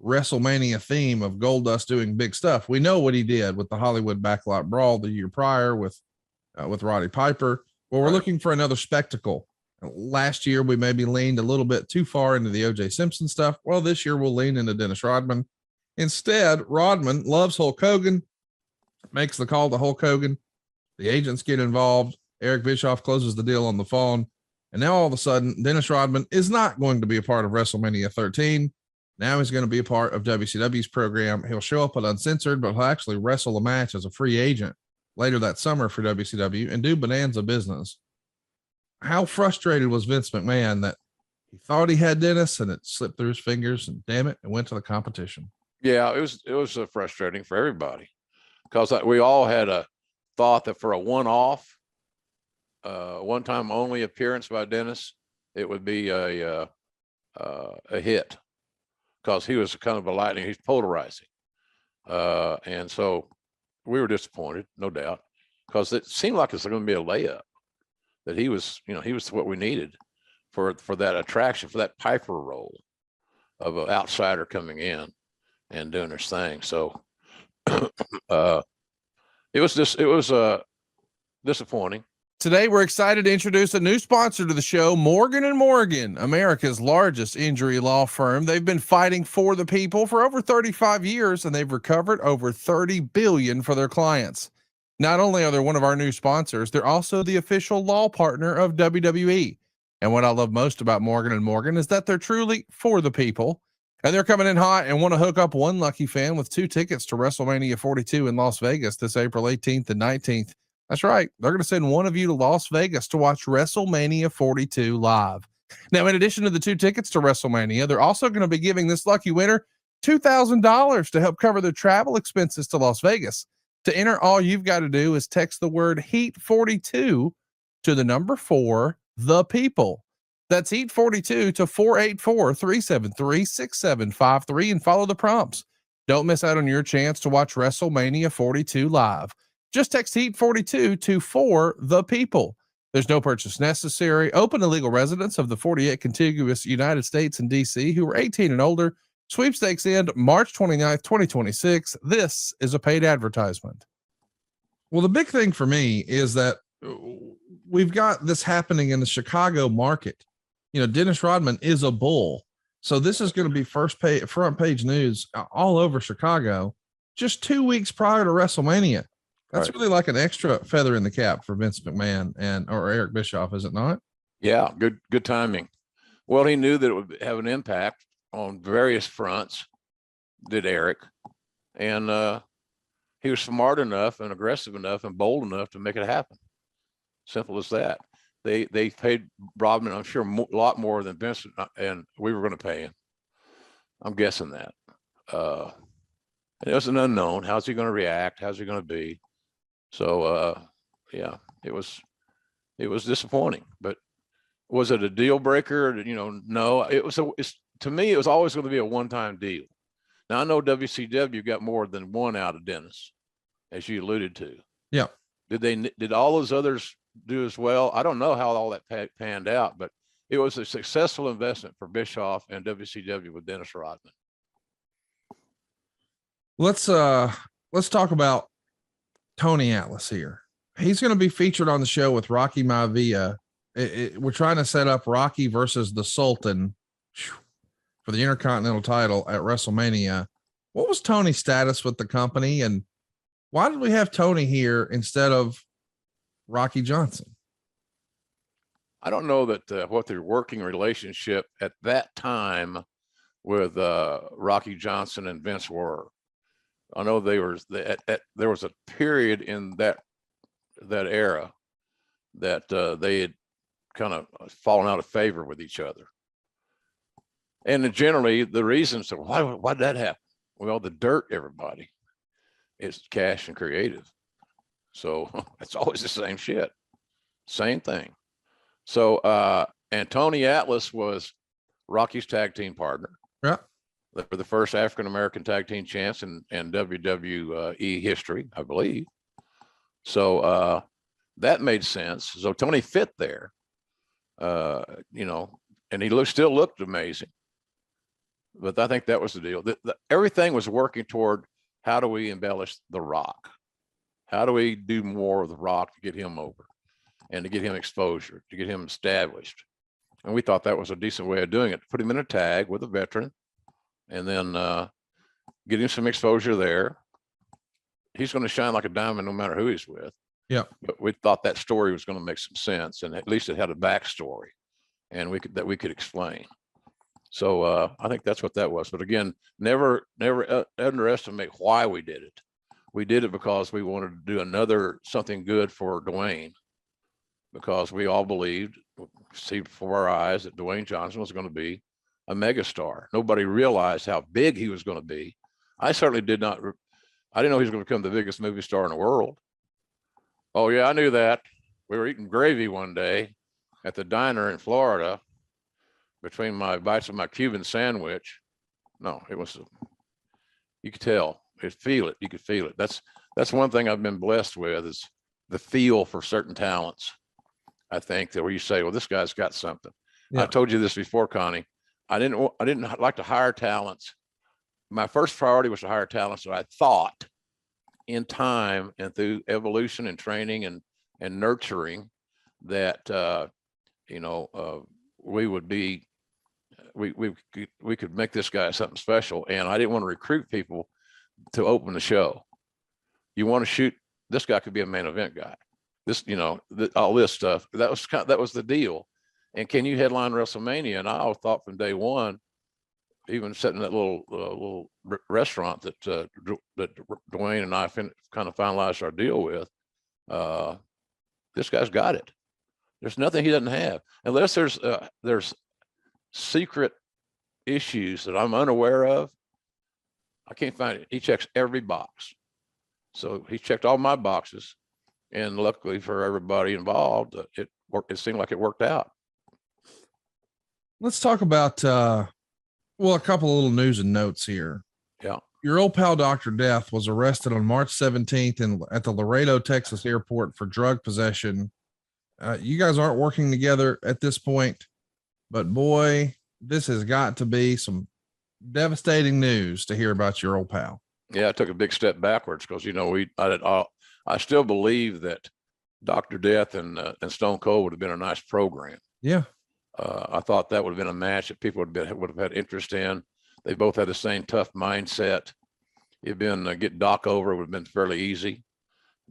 WrestleMania theme of Goldust doing big stuff, we know what he did with the Hollywood Backlot Brawl the year prior with Roddy Piper. Well, we're looking for another spectacle. Last year, we maybe leaned a little bit too far into the O.J. Simpson stuff. Well, this year we'll lean into Dennis Rodman. Instead, Rodman loves Hulk Hogan, makes the call to Hulk Hogan. The agents get involved. Eric Bischoff closes the deal on the phone. And now all of a sudden, Dennis Rodman is not going to be a part of WrestleMania 13. Now he's going to be a part of WCW's program. He'll show up at Uncensored, but he'll actually wrestle a match as a free agent later that summer for WCW and do bonanza business. How frustrated was Vince McMahon that he thought he had Dennis and it slipped through his fingers, and damn it, it went to the competition. Yeah, it was frustrating for everybody, because we all had a thought that for a one-off, one-time only appearance by Dennis, it would be a hit, because he was kind of a lightning. He's polarizing, and so we were disappointed, no doubt, because it seemed like it's going to be a layup. That he was what we needed for that attraction, for that Piper role of an outsider coming in and doing his thing. So it was disappointing. Today, we're excited to introduce a new sponsor to the show, Morgan & Morgan, America's largest injury law firm. They've been fighting for the people for over 35 years, and they've recovered over $30 billion for their clients. Not only are they one of our new sponsors, they're also the official law partner of WWE. And what I love most about Morgan & Morgan is that they're truly for the people. And they're coming in hot and want to hook up one lucky fan with 2 tickets to WrestleMania 42 in Las Vegas this April 18th and 19th. That's right. They're going to send one of you to Las Vegas to watch WrestleMania 42 live. Now, in addition to the 2 tickets to WrestleMania, they're also going to be giving this lucky winner $2,000 to help cover their travel expenses to Las Vegas. To enter, all you've got to do is text the word HEAT42 to the number 4, the people. That's HEAT42 to 484-373-6753 and follow the prompts. Don't miss out on your chance to watch WrestleMania 42 live. Just text HEAT42 to 4, the people. There's no purchase necessary. Open to legal residents of the 48 contiguous United States and DC who are 18 and older. Sweepstakes end March 29th, 2026. This is a paid advertisement. Well, the big thing for me is that we've got this happening in the Chicago market. You know, Dennis Rodman is a bull. So this is going to be front page news all over Chicago just 2 weeks prior to WrestleMania. That's really like an extra feather in the cap for Vince McMahon or Eric Bischoff, is it not? Yeah, good timing. Well, he knew that it would have an impact on various fronts, did Eric, and he was smart enough and aggressive enough and bold enough to make it happen. Simple as that. They paid Rodman, I'm sure, a lot more than Vince and we were going to pay him. I'm guessing that. And it was an unknown. How's he going to react? How's he going to be? So yeah, it was disappointing. But was it a deal breaker? You know, no. To me, it was always going to be a one-time deal. Now I know WCW got more than one out of Dennis, as you alluded to. Yeah. Did all those others do as well? I don't know how all that panned out, but it was a successful investment for Bischoff and WCW with Dennis Rodman. Let's talk about Tony Atlas here. He's going to be featured on the show with Rocky Maivia. We're trying to set up Rocky versus the Sultan for the Intercontinental title at WrestleMania. What was Tony's status with the company, and why did we have Tony here instead of Rocky Johnson? I don't know that what their working relationship at that time with Rocky Johnson and Vince were. I know there was a period in that era that they had kind of fallen out of favor with each other. And generally the reasons, why did that happen? Well, the dirt, everybody, is cash and creative. So it's always the same shit, same thing. So, and Tony Atlas was Rocky's tag team partner. Yeah. They were the first African-American tag team champs in WWE history, I believe. So that made sense. So Tony fit there, you know, and he still looked amazing. But I think that was the deal. Everything was working toward, how do we embellish The Rock? How do we do more of The Rock to get him over and to get him exposure, to get him established? And we thought that was a decent way of doing it. Put him in a tag with a veteran and then get him some exposure there. He's going to shine like a diamond no matter who he's with. Yeah. But we thought that story was going to make some sense, and at least it had a backstory and we could explain. So I think that's what that was. But again, never underestimate why we did it. We did it because we wanted to do something good for Dwayne, because we all believed, see before our eyes, that Dwayne Johnson was going to be a megastar. Nobody realized how big he was going to be. I certainly did not. I didn't know he was going to become the biggest movie star in the world. Oh yeah, I knew that. We were eating gravy one day at the diner in Florida between my bites of my Cuban sandwich. No, it was, you could tell, you could feel it. That's one thing I've been blessed with, is the feel for certain talents. I think that where you say, well, this guy's got something. Yeah. I told you this before, Connie. I didn't like to hire talents. My first priority was to hire talents that I thought in time and through evolution and training and nurturing that, you know, we could make this guy something special. And I didn't want to recruit people to open the show. You want to shoot, this guy could be a main event guy. This, you know, all this stuff, that was the deal. And can you headline WrestleMania? And I thought from day one, even sitting in that little restaurant that Dwayne and I kind of finalized our deal with, this guy's got it. There's nothing he doesn't have, unless there's secret issues that I'm unaware of. I can't find it. He checks every box. So he checked all my boxes, and luckily for everybody involved, it seemed like it worked out. Let's talk about a couple of little news and notes here. Yeah. Your old pal Dr. Death was arrested on March 17th at the Laredo, Texas airport for drug possession. You guys aren't working together at this point, but boy, this has got to be some devastating news to hear about your old pal. Yeah, I took a big step backwards because, you know, I still believe that Dr. Death and Stone Cold would have been a nice program. Yeah. I thought that would have been a match that people would have had interest in. They both had the same tough mindset. It'd been get Doc over would have been fairly easy.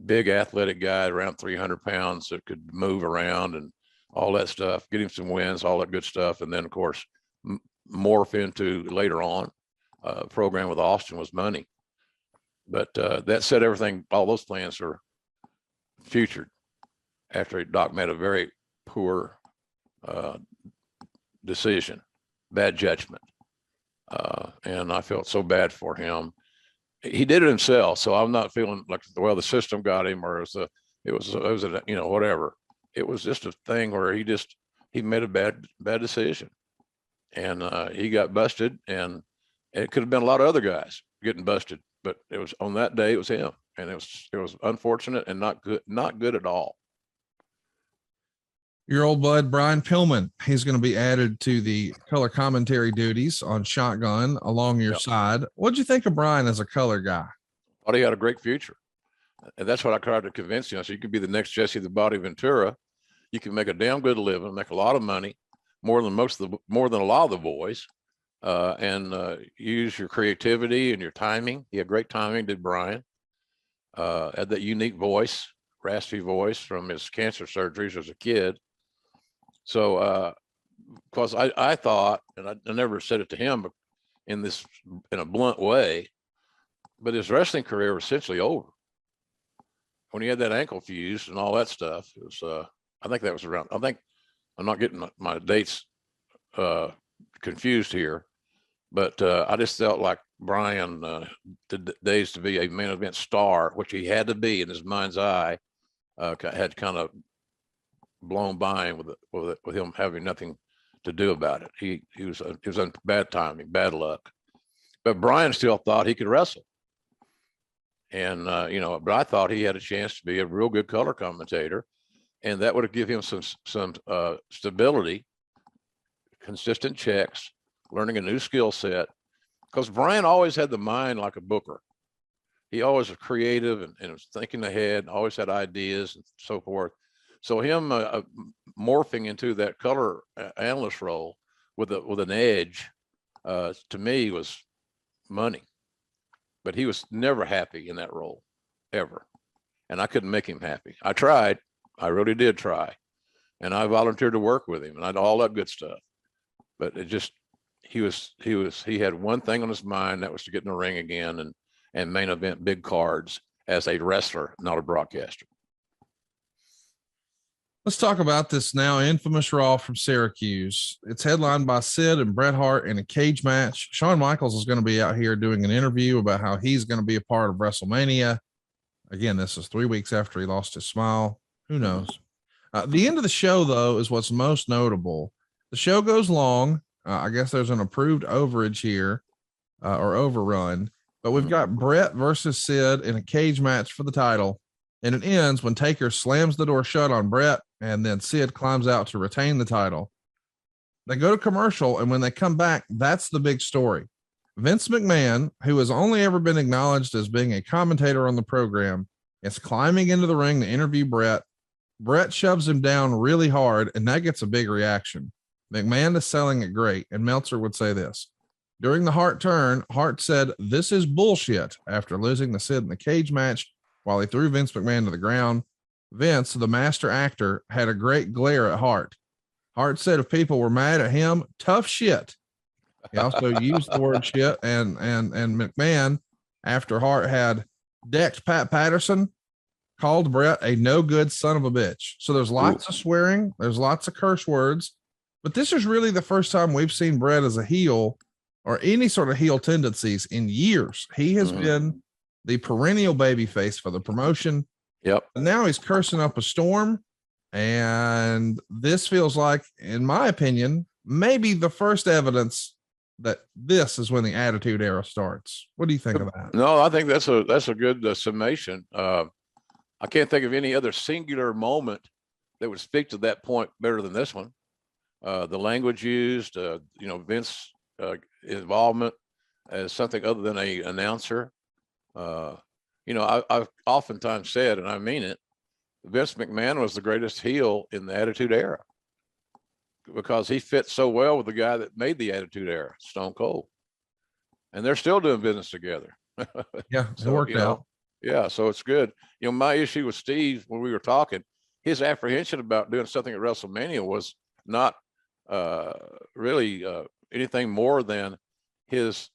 Big athletic guy, around 300 pounds, that could move around and all that stuff. Get him some wins, all that good stuff, and then of course morph into later on. Program with Austin was money, but that said, everything, all those plans are futured after Doc made a very poor decision, bad judgment, and I felt so bad for him. He did it himself, so I'm not feeling like, well, the system got him, or it was a, you know, whatever. It was just a thing where he made a bad decision, and he got busted, and it could have been a lot of other guys getting busted, but it was on that day, it was him, and it was unfortunate and not good at all. Your old bud, Brian Pillman, he's going to be added to the color commentary duties on Shotgun along your side. What'd you think of Brian as a color guy? Thought he had a great future. And that's what I tried to convince him. So you could be the next Jesse the Body Ventura. You can make a damn good living, make a lot of money, more than a lot of the boys, and use your creativity and your timing. He had great timing, did Brian. Had that unique voice, raspy voice from his cancer surgeries as a kid. So, because I thought, and I never said it to him, but in a blunt way, but his wrestling career was essentially over when he had that ankle fused and all that stuff. It was, I think that was around. I think I'm not getting my dates confused here, but I just felt like Brian the days to be a main event star, which he had to be in his mind's eye, had kind of blown by him with him having nothing to do about it. He was on bad timing, bad luck. But Brian still thought he could wrestle, and but I thought he had a chance to be a real good color commentator, and that would have given him some stability, consistent checks, learning a new skill set. Because Brian always had the mind like a booker. He always was creative and was thinking ahead, always had ideas and so forth. So him morphing into that color analyst role with an edge, to me, was money. But he was never happy in that role, ever. And I couldn't make him happy. I tried. I really did try. And I volunteered to work with him and I did all that good stuff. But it just, he had one thing on his mind, that was to get in the ring again and main event big cards as a wrestler, not a broadcaster. Let's talk about this now infamous Raw from Syracuse. It's headlined by Sid and Bret Hart in a cage match. Shawn Michaels is going to be out here doing an interview about how he's going to be a part of WrestleMania. Again, this is 3 weeks after he lost his smile. Who knows? The end of the show, though, is what's most notable. The show goes long. I guess there's an approved overage here or overrun, but we've got Bret versus Sid in a cage match for the title. And it ends when Taker slams the door shut on Bret, and then Sid climbs out to retain the title. They go to commercial, and when they come back, that's the big story. Vince McMahon, who has only ever been acknowledged as being a commentator on the program, is climbing into the ring to interview Bret. Bret shoves him down really hard, and that gets a big reaction. McMahon is selling it great, and Meltzer would say this. During the Hart turn, Hart said, "This is bullshit," after losing the Sid in the cage match while he threw Vince McMahon to the ground. Vince, the master actor, had a great glare at Hart. Hart said if people were mad at him, tough shit. He also used the word shit, and McMahon, after Hart had decked Pat Patterson, called Bret a no good son of a bitch. So there's lots of swearing, there's lots of curse words, but this is really the first time we've seen Bret as a heel or any sort of heel tendencies in years. He has been the perennial baby face for the promotion. Yep. And now he's cursing up a storm. And this feels like, in my opinion, maybe the first evidence that this is when the Attitude Era starts. What do you think of that? No, I think that's a good summation. I can't think of any other singular moment that would speak to that point better than this one. The language used, Vince involvement as something other than a announcer. I've oftentimes said, and I mean it, Vince McMahon was the greatest heel in the Attitude Era because he fit so well with the guy that made the Attitude Era, Stone Cold. And they're still doing business together. Yeah, it worked out. Yeah, so it's good. My issue with Steve when we were talking, his apprehension about doing something at WrestleMania was not really anything more than his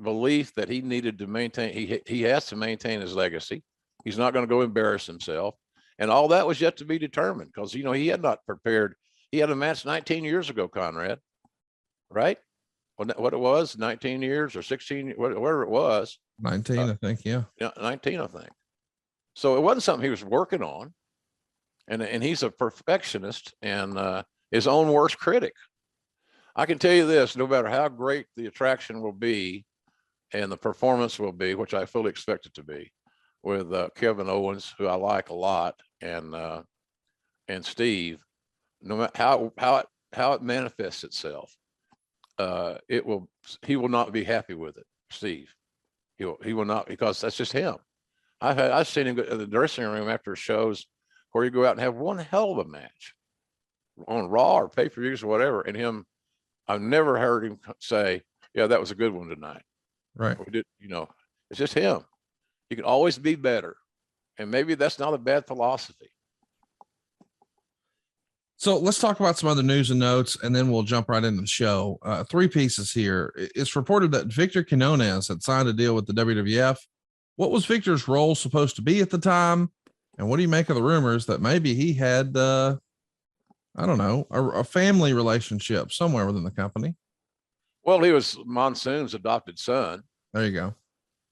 belief that he needed to maintain. He has to maintain his legacy. He's not going to go embarrass himself, and all that was yet to be determined because he had not prepared. He had a match 19 years ago, Conrad, right? What it was, 19 years or 16, whatever it was. 19, I think. Yeah. 19, I think. So it wasn't something he was working on, and he's a perfectionist and his own worst critic. I can tell you this: no matter how great the attraction will be, and the performance will be, which I fully expect it to be, with Kevin Owens, who I like a lot, and Steve, no matter how it manifests itself, he will not be happy with it, Steve. He will not, because that's just him. I've seen him go to the dressing room after shows where you go out and have one hell of a match on Raw or pay-per-views or whatever, and I've never heard him say, "Yeah, that was a good one tonight." Right. We did, it's just him. He can always be better, and maybe that's not a bad philosophy. So let's talk about some other news and notes, and then we'll jump right into the show. 3 pieces here. It's reported that Victor Quinones had signed a deal with the WWF. What was Victor's role supposed to be at the time? And what do you make of the rumors that maybe he had, I don't know, a family relationship somewhere within the company? Well, he was Monsoon's adopted son. There you go.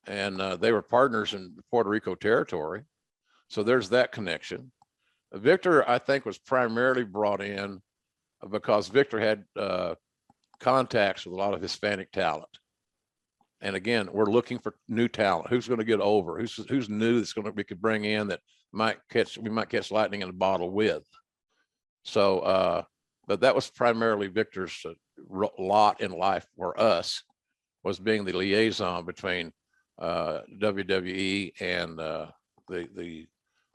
And they were partners in Puerto Rico territory. So there's that connection. Victor, I think, was primarily brought in because Victor had contacts with a lot of Hispanic talent. And again, we're looking for new talent. Who's going to get over? Who's new that's we could bring in that we might catch lightning in a bottle with. So, but that was primarily Victor's lot in life for us, was being the liaison between WWE and the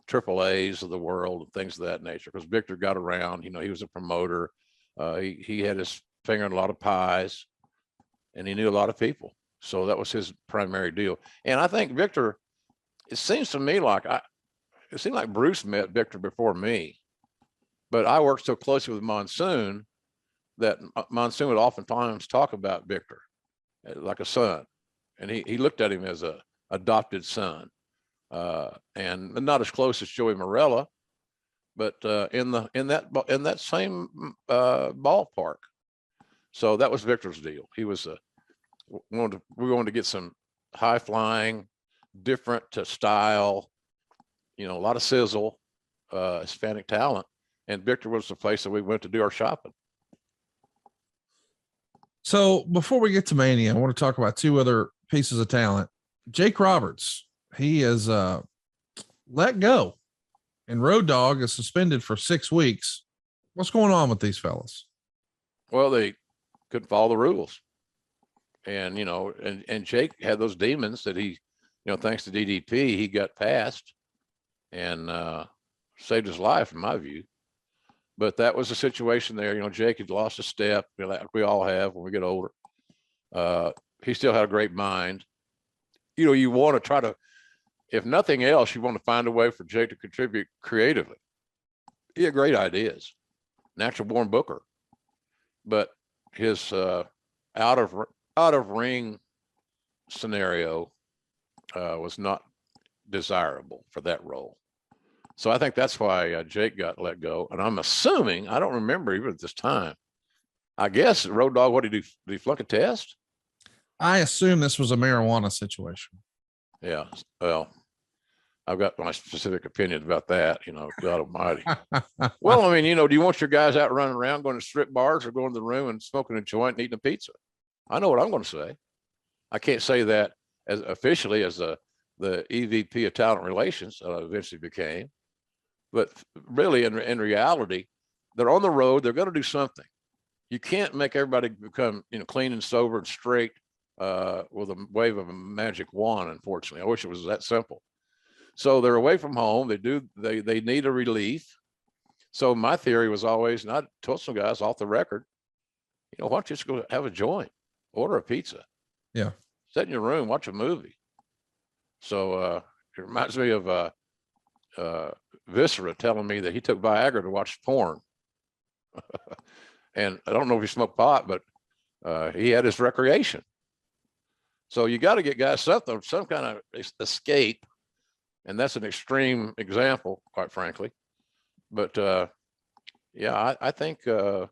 AAAs of the world and things of that nature. Because Victor got around, he was a promoter. He had his finger in a lot of pies, and he knew a lot of people. So that was his primary deal. And I think Victor, it seems to me like it seemed like Bruce met Victor before me, but I worked so closely with Monsoon that Monsoon would oftentimes talk about Victor like a son, and he looked at him as a adopted son, and not as close as Joey Morella, but in that same ballpark. So that was Victor's deal. He was we wanted to get some high flying, different style, a lot of sizzle, Hispanic talent, and Victor was the place that we went to do our shopping. So before we get to Mania, I want to talk about 2 other pieces of talent. Jake Roberts, he is let go, and Road Dogg is suspended for 6 weeks. What's going on with these fellas? Well, they couldn't follow the rules, and and Jake had those demons that he, thanks to DDP, he got past and saved his life, in my view. But that was a situation there. Jake had lost a step, like we all have when we get older. He still had a great mind. You want to try to, if nothing else, you want to find a way for Jake to contribute creatively. He had great ideas, natural born booker, but his out of ring scenario was not desirable for that role. So I think that's why Jake got let go. And I'm assuming, I don't remember even at this time, I guess Road Dogg, what did he flunk a test? I assume this was a marijuana situation. Yeah. Well, I've got my specific opinions about that, God almighty. Well, I mean, do you want your guys out running around going to strip bars or going to the room and smoking a joint and eating a pizza? I know what I'm going to say. I can't say that as officially as the EVP of talent relations eventually became. But really, in reality, they're on the road. They're going to do something. You can't make everybody become, clean and sober and straight with a wave of a magic wand. Unfortunately, I wish it was that simple. So they're away from home. They need a relief. So my theory was always, and I told some guys off the record, why don't you just go have a joint, order a pizza, sit in your room, watch a movie. So it reminds me of Viscera telling me that he took Viagra to watch porn. And I don't know if he smoked pot, but he had his recreation. So you got to get guys some kind of escape. And that's an extreme example, quite frankly. But I think that,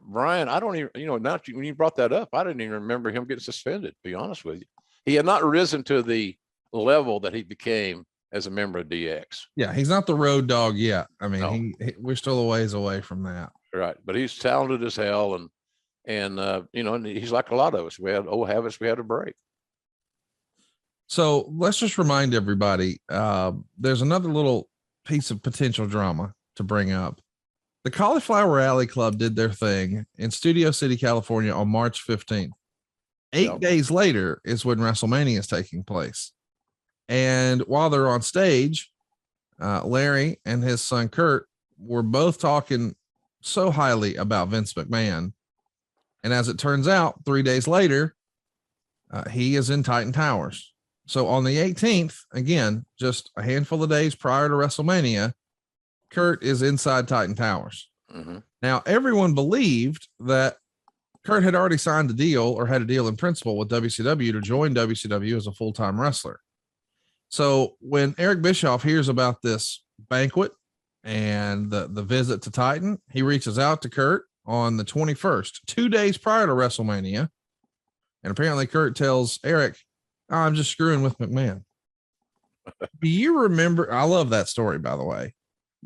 Brian, I don't even, now when you brought that up, I didn't even remember him getting suspended, to be honest with you. He had not risen to the level that he became as a member of DX. Yeah, he's not the Road Dogg yet. I mean, no. We're still a ways away from that. Right, but he's talented as hell, and and he's like a lot of us. We had old habits we had to break. So let's just remind everybody, there's another little piece of potential drama. to bring up. The Cauliflower Alley Club did their thing in Studio City, California on March 15th. 8 days later is when WrestleMania is taking place. And while they're on stage, Larry and his son Kurt were both talking so highly about Vince McMahon. And as it turns out, 3 days later, he is in Titan Towers. So on the 18th, again, just a handful of days prior to WrestleMania, Kurt is inside Titan Towers. Mm-hmm. Now, everyone believed that Kurt had already signed a deal or had a deal in principle with WCW to join WCW as a full-time wrestler. So when Eric Bischoff hears about this banquet and the visit to Titan, he reaches out to Kurt on the 21st, 2 days prior to WrestleMania. And apparently Kurt tells Eric, oh, I'm just screwing with McMahon. Do you remember? I love that story, by the way.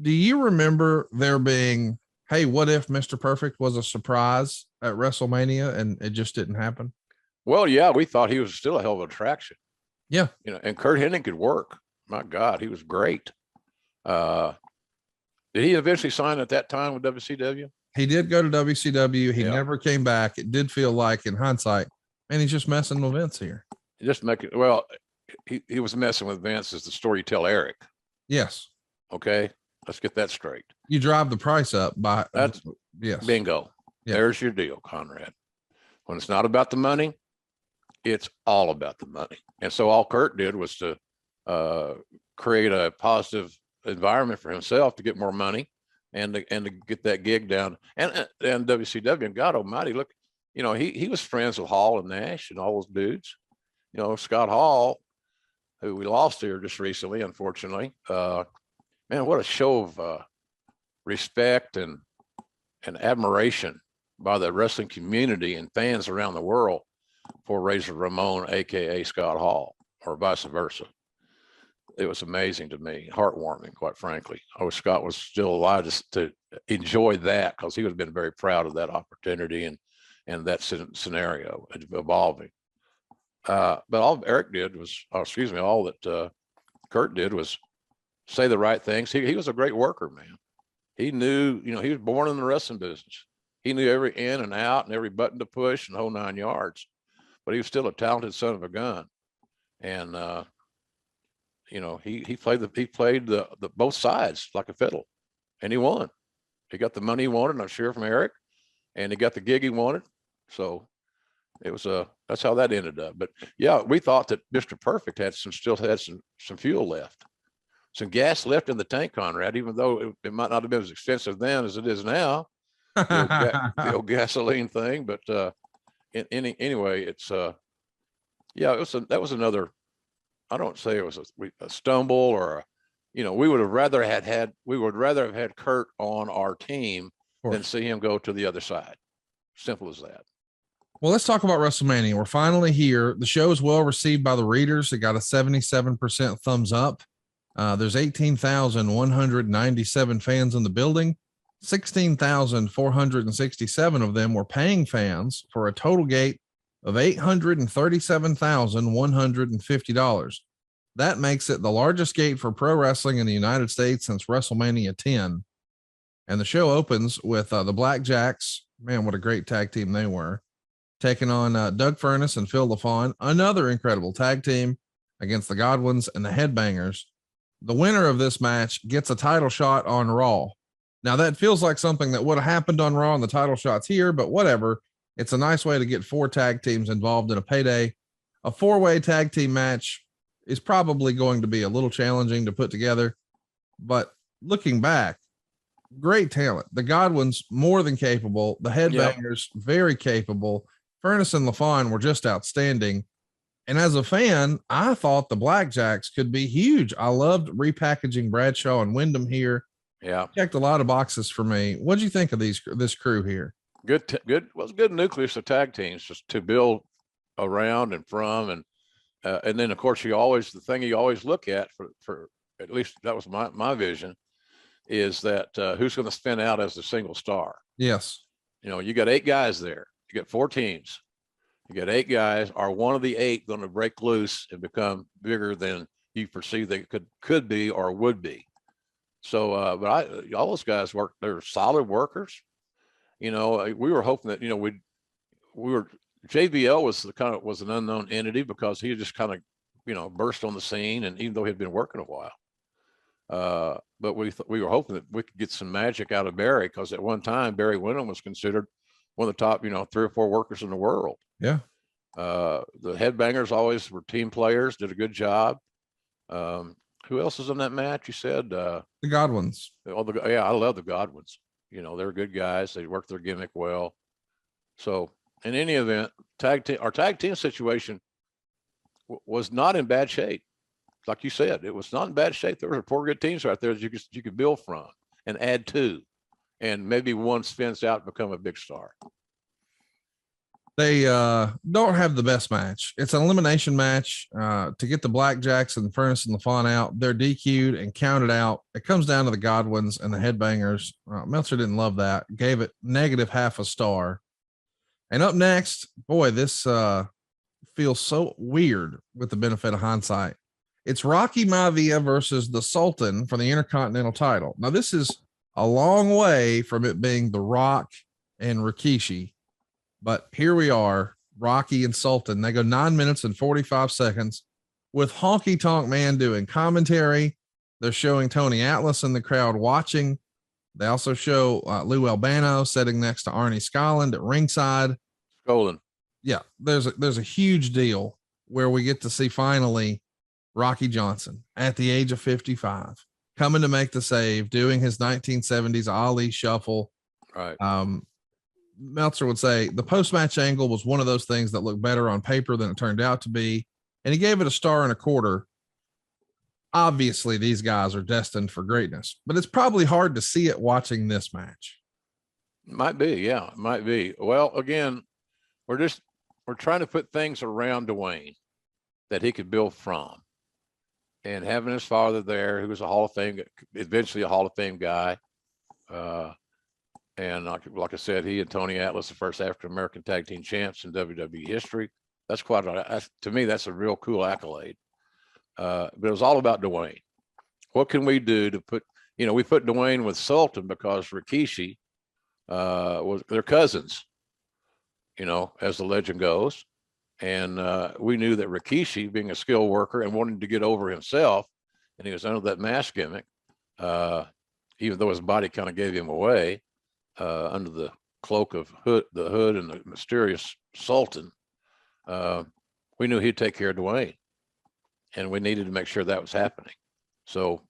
Do you remember there being, hey, what if Mr. Perfect was a surprise at WrestleMania and it just didn't happen? Well, yeah, we thought he was still a hell of an attraction. Yeah. And Kurt Hennig could work. My God, he was great. Did he eventually sign at that time with WCW? He did go to WCW. He never came back. It did feel like, in hindsight, man, he's just messing with Vince here. Just making, well, he was messing with Vince is the story you tell Eric. Yes. Okay. Let's get that straight. You drive the price up by that's bingo. Yeah. There's your deal, Conrad. When it's not about the money, it's all about the money. And so all Kurt did was to create a positive environment for himself to get more money and to get that gig down. And WCW, and God almighty, look, he was friends with Hall and Nash and all those dudes. Scott Hall, who we lost here just recently, unfortunately. Man, what a show of respect and admiration by the wrestling community and fans around the world for Razor Ramon, aka Scott Hall, or vice versa. It was amazing to me, heartwarming, quite frankly. I wish Scott was still alive to enjoy that, because he would have been very proud of that opportunity and that scenario evolving. But all Eric did was, all that Kurt did was say the right things. He was a great worker, man. He knew, he was born in the wrestling business. He knew every in and out and every button to push and the whole 9 yards. But he was still a talented son of a gun. And he played the both sides like a fiddle, and he won. He got the money he wanted, I'm sure, from Eric, and he got the gig he wanted. So it was that's how that ended up. But yeah, we thought that Mr. Perfect still had some fuel left, some gas left in the tank, Conrad, even though it might not have been as expensive then as it is now, the old gasoline thing. But anyway, it's that was another, I don't say it was a stumble or we would have rather have had Kurt on our team than see him go to the other side. Simple as that. Well, let's talk about WrestleMania. We're finally here. The show is well received by the readers. It got a 77% thumbs up. There's 18,197 fans in the building. 16,467 of them were paying fans for a total gate of $837,150. That makes it the largest gate for pro wrestling in the United States since WrestleMania X. And the show opens with the Blackjacks. Man, what a great tag team they were, taking on Doug Furnas and Phil LaFawn, another incredible tag team, against the Godwins and the Headbangers. The winner of this match gets a title shot on Raw. Now that feels like something that would have happened on Raw, and the title shot's here, but whatever. It's a nice way to get 4 tag teams involved in a payday. A 4-way tag team match is probably going to be a little challenging to put together, but looking back, great talent. The Godwins, more than capable. The Headbangers, very capable. Furnas and LaFawn were just outstanding. And as a fan, I thought the Blackjacks could be huge. I loved repackaging Bradshaw and Wyndham here. Yeah. Checked a lot of boxes for me. What'd you think of this crew here? Good. Was good nucleus of tag teams just to build around and from, and then of course the thing you always look at for at least that was my vision, is that who's going to spin out as the single star. Yes. You got 8 guys there. You got 4 teams. You got 8 guys. Are one of the 8 going to break loose and become bigger than you perceive they could be or would be? So, but all those guys they're solid workers. We were hoping that, we were, JBL was an unknown entity because he just kind of, burst on the scene. And even though he'd been working a while, but we were hoping that we could get some magic out of Barry, because at one time Barry Windham was considered one of the top, 3 or 4 workers in the world. Yeah. The Headbangers always were team players, did a good job. Who else is in that match? You said the Godwins. Yeah, I love the Godwins. They're good guys. They work their gimmick well. So in any event, our tag team situation was not in bad shape. Like you said, it was not in bad shape. There were 4 good teams right there that you could build from and add to, and maybe one spins out and become a big star. They don't have the best match. It's an elimination match to get the Blackjacks and the Furnace and the Fawn out. They're DQ'd and counted out. It comes down to the Godwins and the Headbangers. Meltzer didn't love that. Gave it -0.5 star. And up next, boy, this feels so weird with the benefit of hindsight. It's Rocky Maivia versus the Sultan for the Intercontinental title. Now, this is a long way from it being The Rock and Rikishi. But here we are, Rocky and Sultan. They go 9 minutes and 45 seconds with Honky Tonk Man doing commentary. They're showing Tony Atlas in the crowd watching. They also show Lou Albano sitting next to Arnie Scotland at ringside. Scotland. Yeah, there's a huge deal where we get to see finally Rocky Johnson at the age of 55 coming to make the save, doing his 1970s Ali shuffle. Right. Meltzer would say the post-match angle was one of those things that looked better on paper than it turned out to be. And he gave it 1.25 stars. Obviously these guys are destined for greatness, but it's probably hard to see it watching this match. Might be. Yeah, it might be. Well, again, we're trying to put things around Dwayne that he could build from, and having his father there, who was eventually a Hall of Fame guy. And like I said, he and Tony Atlas, the first African American tag team champs in WWE history. That's to me, that's a real cool accolade. But it was all about Dwayne. What can we do to put, we put Dwayne with Sultan because Rikishi was their cousins, as the legend goes. And we knew that Rikishi, being a skilled worker and wanting to get over himself, and he was under that mask gimmick, even though his body kind of gave him away, under the cloak of the hood and the mysterious Sultan, we knew he'd take care of Dwayne, and we needed to make sure that was happening. So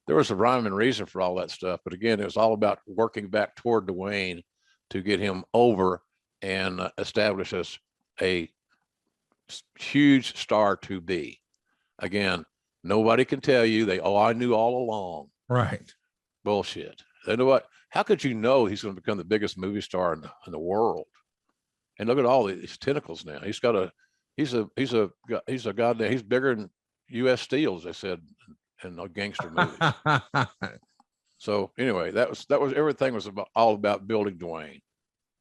there was a rhyme and reason for all that stuff. But again, it was all about working back toward Dwayne to get him over and establish us a huge star to be. Again, nobody can tell you I knew all along. Right. Bullshit. They know what? How could you know he's going to become the biggest movie star in the world? And look at all these tentacles now. He's a goddamn, he's bigger than U.S. Steel, as they said in gangster movies. So anyway, that was everything was all about building Dwayne.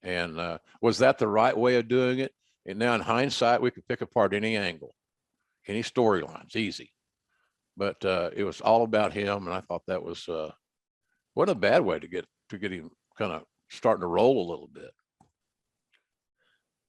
And was that the right way of doing it? And now in hindsight, we could pick apart any angle, any storylines, easy. But it was all about him, and I thought that was what a bad way to get him kind of starting to roll a little bit.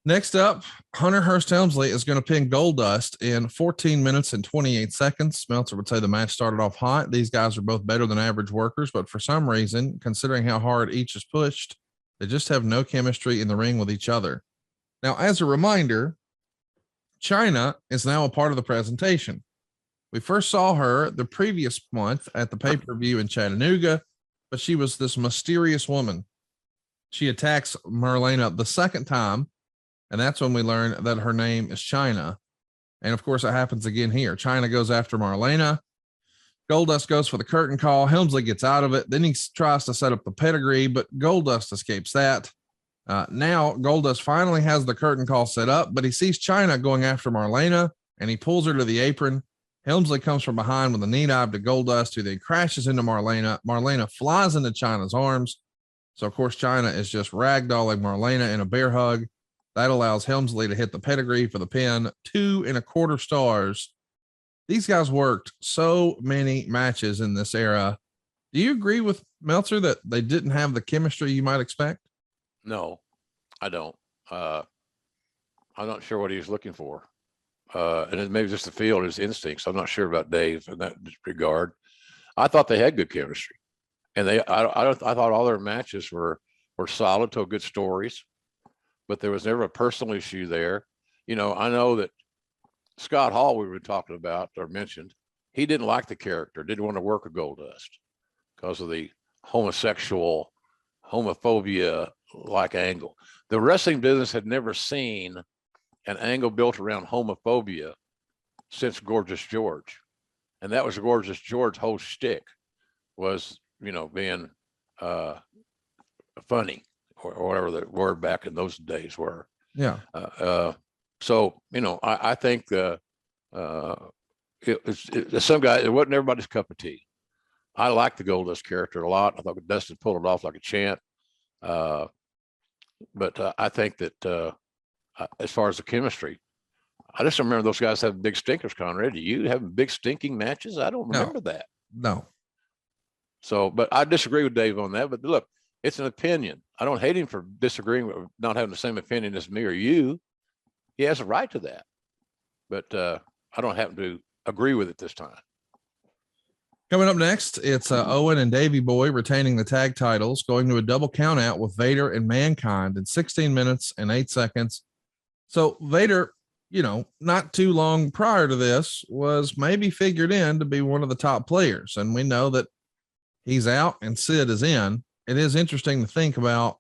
Next up, Hunter Hearst Helmsley is going to pin Goldust in 14 minutes and 28 seconds. Meltzer would say the match started off hot. These guys are both better than average workers, but for some reason, considering how hard each is pushed, they just have no chemistry in the ring with each other. Now, as a reminder, Chyna is now a part of the presentation. We first saw her the previous month at the pay-per-view in Chattanooga, but she was this mysterious woman. She attacks Marlena the second time, and that's when we learn that her name is Chyna. And of course, it happens again here. Chyna goes after Marlena. Goldust goes for the curtain call. Helmsley gets out of it. Then he tries to set up the pedigree, but Goldust escapes that. Now Goldust finally has the curtain call set up, but he sees Chyna going after Marlena, and he pulls her to the apron. Helmsley comes from behind with a knee dive to Goldust, who then crashes into Marlena. Marlena flies into Chyna's arms. So of course, Chyna is just ragdolling Marlena in a bear hug. That allows Helmsley to hit the pedigree for the pin, 2.25 stars. These guys worked so many matches in this era. Do you agree with Meltzer that they didn't have the chemistry you might expect? No, I don't. I'm not sure what he was looking for. And it maybe just the field, his instincts. I'm not sure about Dave in that regard. I thought they had good chemistry, and I thought all their matches were solid, told good stories, but there was never a personal issue there. You know, I know that Scott Hall, we were talking about or mentioned, he didn't like the character, didn't want to work with Goldust because of the homophobia like angle. The wrestling business had never seen an angle built around homophobia since Gorgeous George. And that was Gorgeous George's whole shtick, was, you know, being funny or whatever the word back in those days were. Yeah. So, you know, I think some guy, it wasn't everybody's cup of tea. I like the Goldust character a lot. I thought Dustin pulled it off like a champ. But I think that as far as the chemistry, I just remember those guys having big stinkers, Conrad. Do you having big stinking matches? I don't remember that. No. So, but I disagree with Dave on that. But look, it's an opinion. I don't hate him for disagreeing with not having the same opinion as me or you. He has a right to that. But I don't happen to agree with it this time. Coming up next, it's Owen and Davey Boy retaining the tag titles, going to a double count out with Vader and Mankind in 16 minutes and 8 seconds. So Vader, you know, not too long prior to this was maybe figured in to be one of the top players. And we know that he's out and Sid is in. It is interesting to think about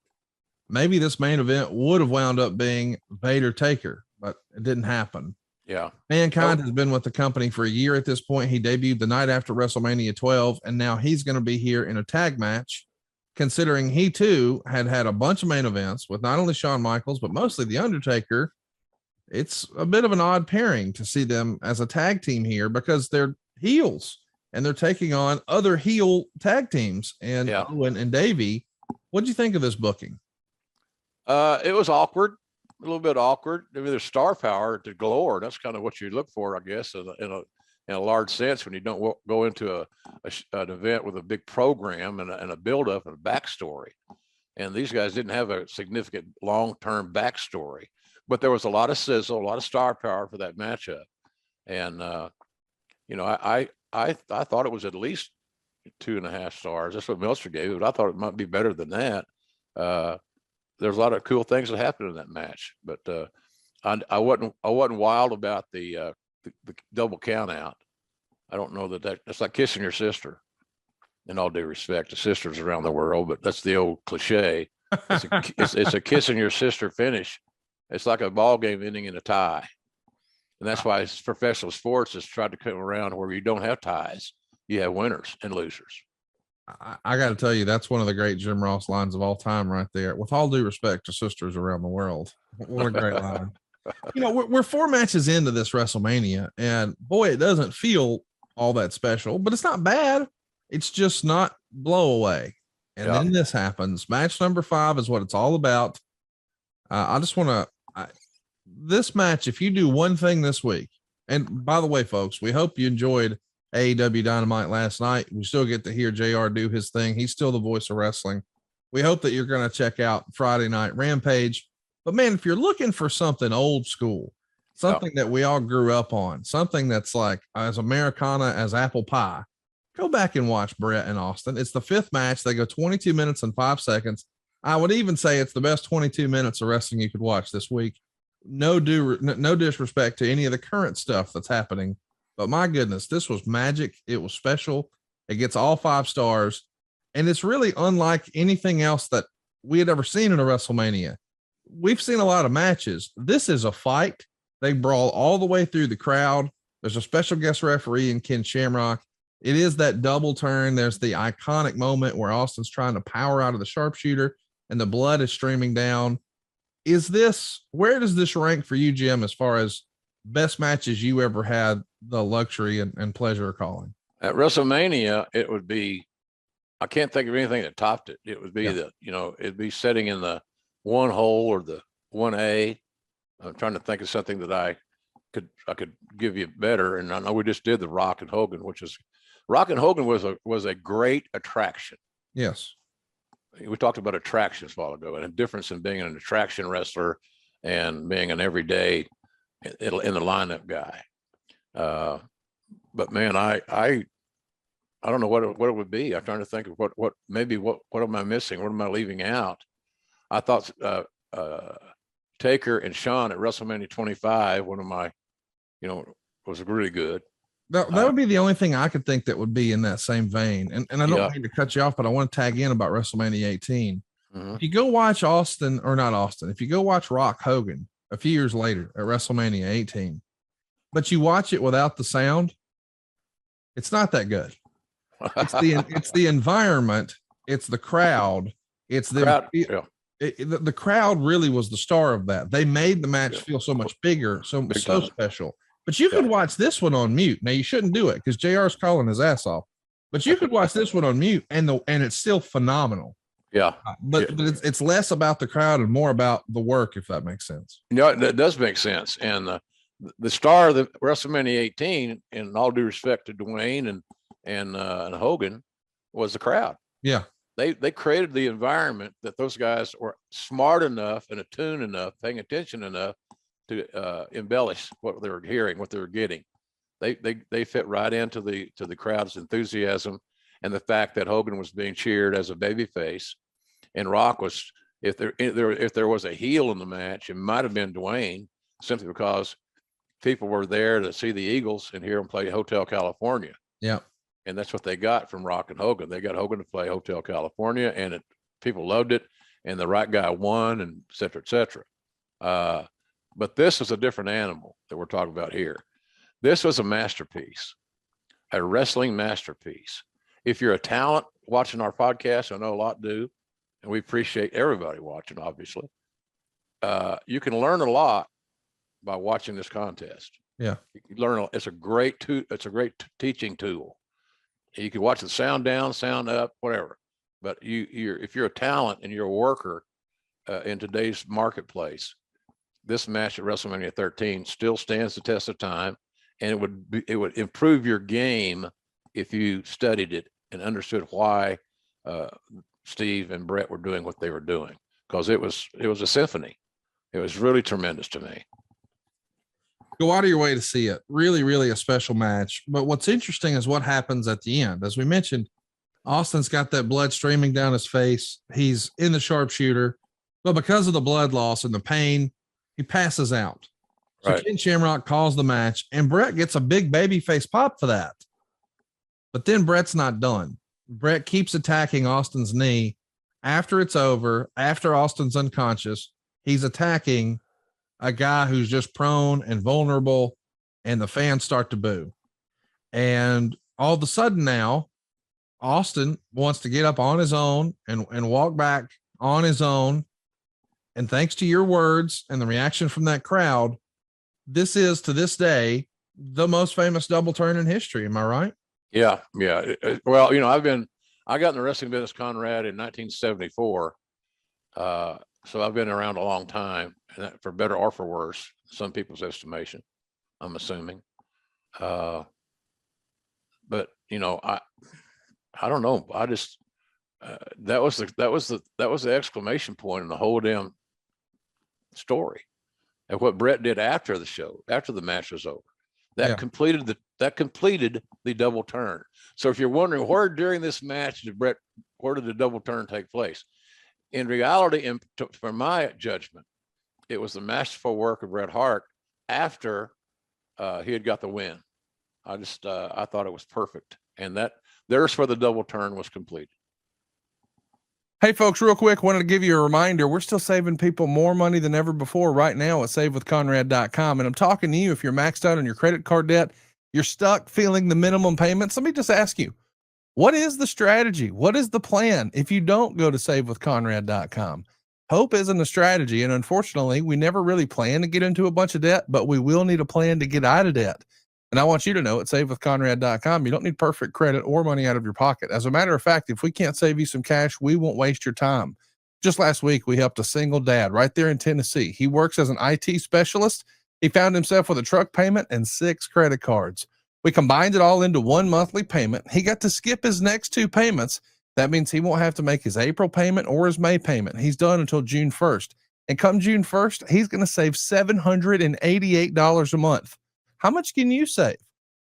maybe this main event would have wound up being Vader Taker, but it didn't happen. Yeah. Mankind has been with the company for a year at this point. He debuted the night after WrestleMania 12, and now he's going to be here in a tag match, considering he too had a bunch of main events with not only Shawn Michaels, but mostly the Undertaker. It's a bit of an odd pairing to see them as a tag team here because they're heels and they're taking on other heel tag teams. And Owen and Davey, what do you think of this booking? It was awkward. A little bit awkward. I mean, there's star power to galore. That's kind of what you look for, I guess, in a large sense when you don't go into an event with a big program and a buildup and a backstory. And these guys didn't have a significant long-term backstory, but there was a lot of sizzle, a lot of star power for that matchup. And you know, I thought it was at least 2.5 stars. That's what Meltzer gave it, but I thought it might be better than that. There's a lot of cool things that happened in that match, but I wasn't wild about the double count out. I don't know that's like kissing your sister. In all due respect to sisters around the world, but that's the old cliche. It's a kissing your sister finish. It's like a ball game ending in a tie, and that's why professional sports has tried to come around where you don't have ties, you have winners and losers. I got to tell you, that's one of the great Jim Ross lines of all time right there. With all due respect to sisters around the world. What a great line. You know, we're 4 matches into this WrestleMania, and boy, it doesn't feel all that special, but it's not bad. It's just not blow away. And then this happens. Match number 5 is what it's all about. I just want to, this match, if you do one thing this week, and by the way, folks, we hope you enjoyed AEW Dynamite last night. We still get to hear JR do his thing. He's still the voice of wrestling. We hope that you're going to check out Friday Night Rampage. But man, if you're looking for something old school, something that we all grew up on, something that's like as Americana as apple pie, go back and watch Bret and Austin. It's the 5th match. They go 22 minutes and 5 seconds. I would even say it's the best 22 minutes of wrestling you could watch this week. No disrespect to any of the current stuff that's happening. But my goodness, this was magic. It was special. It gets all 5 stars. And it's really unlike anything else that we had ever seen in a WrestleMania. We've seen a lot of matches. This is a fight. They brawl all the way through the crowd. There's a special guest referee in Ken Shamrock. It is that double turn. There's the iconic moment where Austin's trying to power out of the sharpshooter and the blood is streaming down. Where does this rank for you, Jim, as far as best matches you ever had the luxury and pleasure of calling? At WrestleMania, it would be, I can't think of anything that topped it. It would be it'd be sitting in the 1 hole or the 1A. I'm trying to think of something that I could give you better. And I know we just did the Rock and Hogan, which is Rock and Hogan was a great attraction. Yes. We talked about attractions a while ago, and a difference in being an attraction wrestler and being an everyday in the lineup guy. But man, I don't know what it would be. I'm trying to think of what am I missing? What am I leaving out? I thought Taker and Shawn at WrestleMania 25, one of my, was really good. That would be the only thing I could think that would be in that same vein. And I don't mean to cut you off, but I want to tag in about WrestleMania 18. Mm-hmm. If you go watch if you go watch Rock Hogan a few years later at WrestleMania 18, but you watch it without the sound, it's not that good. It's the environment, it's the crowd, it's the crowd. The crowd really was the star of that. They made the match feel so much bigger, so special. But you could watch this one on mute. Now you shouldn't do it because JR's calling his ass off. But you could watch this one on mute, and it's still phenomenal. Yeah, but it's less about the crowd and more about the work, if that makes sense. That does make sense. And the star of the WrestleMania 18, in all due respect to Dwayne and Hogan, was the crowd. Yeah, they created the environment that those guys were smart enough and attuned enough, paying attention enough to embellish what they were hearing, what they were getting. They fit right into the crowd's enthusiasm, and the fact that Hogan was being cheered as a babyface, and Rock was, if there was a heel in the match, it might have been Dwayne, simply because people were there to see the Eagles and hear him play Hotel California. Yeah, and that's what they got from Rock and Hogan. They got Hogan to play Hotel California, and people loved it, and the right guy won, and et cetera, et cetera. But this is a different animal that we're talking about here. This was a masterpiece, a wrestling masterpiece. If you're a talent watching our podcast, I know a lot do, and we appreciate everybody watching, obviously. You can learn a lot by watching this contest. Yeah, you learn. It's a great teaching tool. You can watch the sound down, sound up, whatever. But if you're a talent and you're a worker in today's marketplace, this match at WrestleMania 13 still stands the test of time, and it would improve your game if you studied it and understood why Steve and Bret were doing what they were doing, because it was a symphony. It was really tremendous to me. Go out of your way to see it. Really, really a special match. But what's interesting is what happens at the end. As we mentioned, Austin's got that blood streaming down his face. He's in the sharpshooter, but because of the blood loss and the pain, he passes out. So right. Ken Shamrock calls the match, and Bret gets a big baby face pop for that. But then Bret's not done. Bret keeps attacking Austin's knee. After it's over, after Austin's unconscious, he's attacking a guy who's just prone and vulnerable, and the fans start to boo. And all of a sudden now, Austin wants to get up on his own and walk back on his own. And thanks to your words and the reaction from that crowd, this is, to this day, the most famous double turn in history. Am I right? Yeah. Yeah. Well, I got in the wrestling business, Conrad, in 1974. So I've been around a long time, for better or for worse, some people's estimation, I'm assuming. But I don't know. I just, that was the exclamation point in the whole damn story. And what Bret did after the show, after the match was over, that completed the double turn. So if you're wondering where during this match where did the double turn take place? In reality, for my judgment, it was the masterful work of Bret Hart after he had got the win. I thought it was perfect, and there's where the double turn was completed. Hey folks, real quick, wanted to give you a reminder. We're still saving people more money than ever before right now at savewithconrad.com. And I'm talking to you, if you're maxed out on your credit card debt, you're stuck feeling the minimum payments. Let me just ask you, what is the strategy? What is the plan if you don't go to savewithconrad.com? Hope isn't a strategy. And unfortunately, we never really plan to get into a bunch of debt, but we will need a plan to get out of debt. And I want you to know at savewithconrad.com, you don't need perfect credit or money out of your pocket. As a matter of fact, if we can't save you some cash, we won't waste your time. Just last week, we helped a single dad right there in Tennessee. He works as an IT specialist. He found himself with a truck payment and 6 credit cards. We combined it all into one monthly payment. He got to skip his next 2 payments. That means he won't have to make his April payment or his May payment. He's done until June 1st. And come June 1st, he's going to save $788 a month. How much can you save?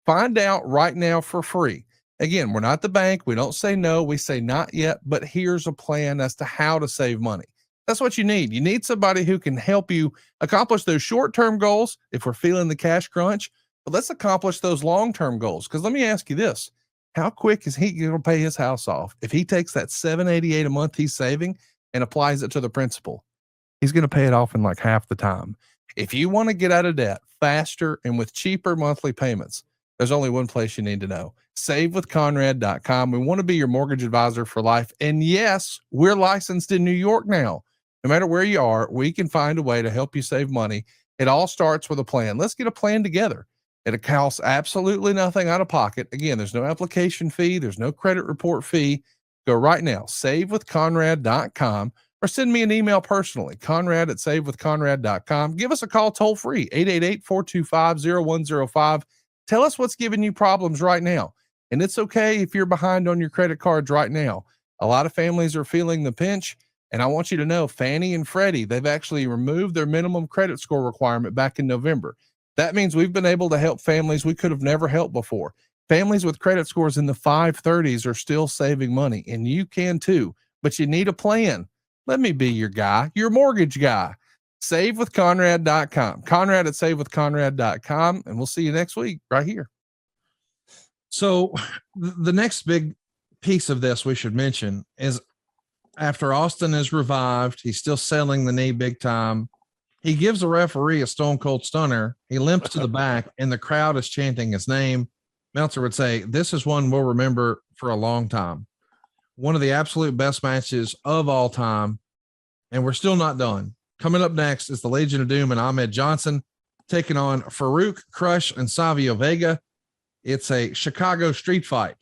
Find out right now for free. Again, we're not the bank. We don't say no. We say not yet, but here's a plan as to how to save money. That's what you need. You need somebody who can help you accomplish those short-term goals if we're feeling the cash crunch, but let's accomplish those long-term goals. Because let me ask you this. How quick is he going to pay his house off? If he takes that $788 a month he's saving and applies it to the principal, he's going to pay it off in like half the time. If you want to get out of debt faster and with cheaper monthly payments, there's only one place you need to know. SaveWithConrad.com. We want to be your mortgage advisor for life. And yes, we're licensed in New York now. No matter where you are, we can find a way to help you save money. It all starts with a plan. Let's get a plan together. It costs absolutely nothing out of pocket. Again, there's no application fee. There's no credit report fee. Go right now, SaveWithConrad.com, or send me an email personally, Conrad@SaveWithConrad.com. Give us a call toll free, 888-425-0105. Tell us what's giving you problems right now. And it's okay if you're behind on your credit cards right now. A lot of families are feeling the pinch. And I want you to know, Fannie and Freddie, they've actually removed their minimum credit score requirement back in November. That means we've been able to help families we could have never helped before. Families with credit scores in the 530s are still saving money, and you can too, but you need a plan. Let me be your guy, your mortgage guy. SaveWithConrad.com, Conrad@SaveWithConrad.com, and we'll see you next week right here. So the next big piece of this we should mention is after Austin is revived, he's still selling the knee big time. He gives a referee a stone cold stunner. He limps to the back and the crowd is chanting his name. Meltzer would say, this is one we'll remember for a long time. One of the absolute best matches of all time. And we're still not done. Coming up next is the Legion of Doom and Ahmed Johnson taking on Farouk, Crush, and Savio Vega. It's a Chicago street fight.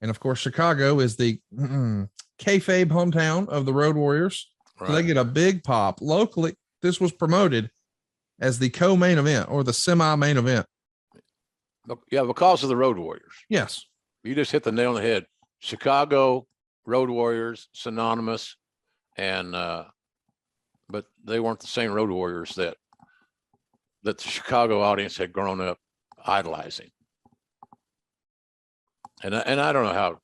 And of course, Chicago is the kayfabe hometown of the Road Warriors. Right. So they get a big pop locally. This was promoted as the co-main event or the semi-main event. Yeah, because of the Road Warriors. Yes. You just hit the nail on the head. Chicago Road Warriors, synonymous, and but they weren't the same Road Warriors that the Chicago audience had grown up idolizing. And I don't know how,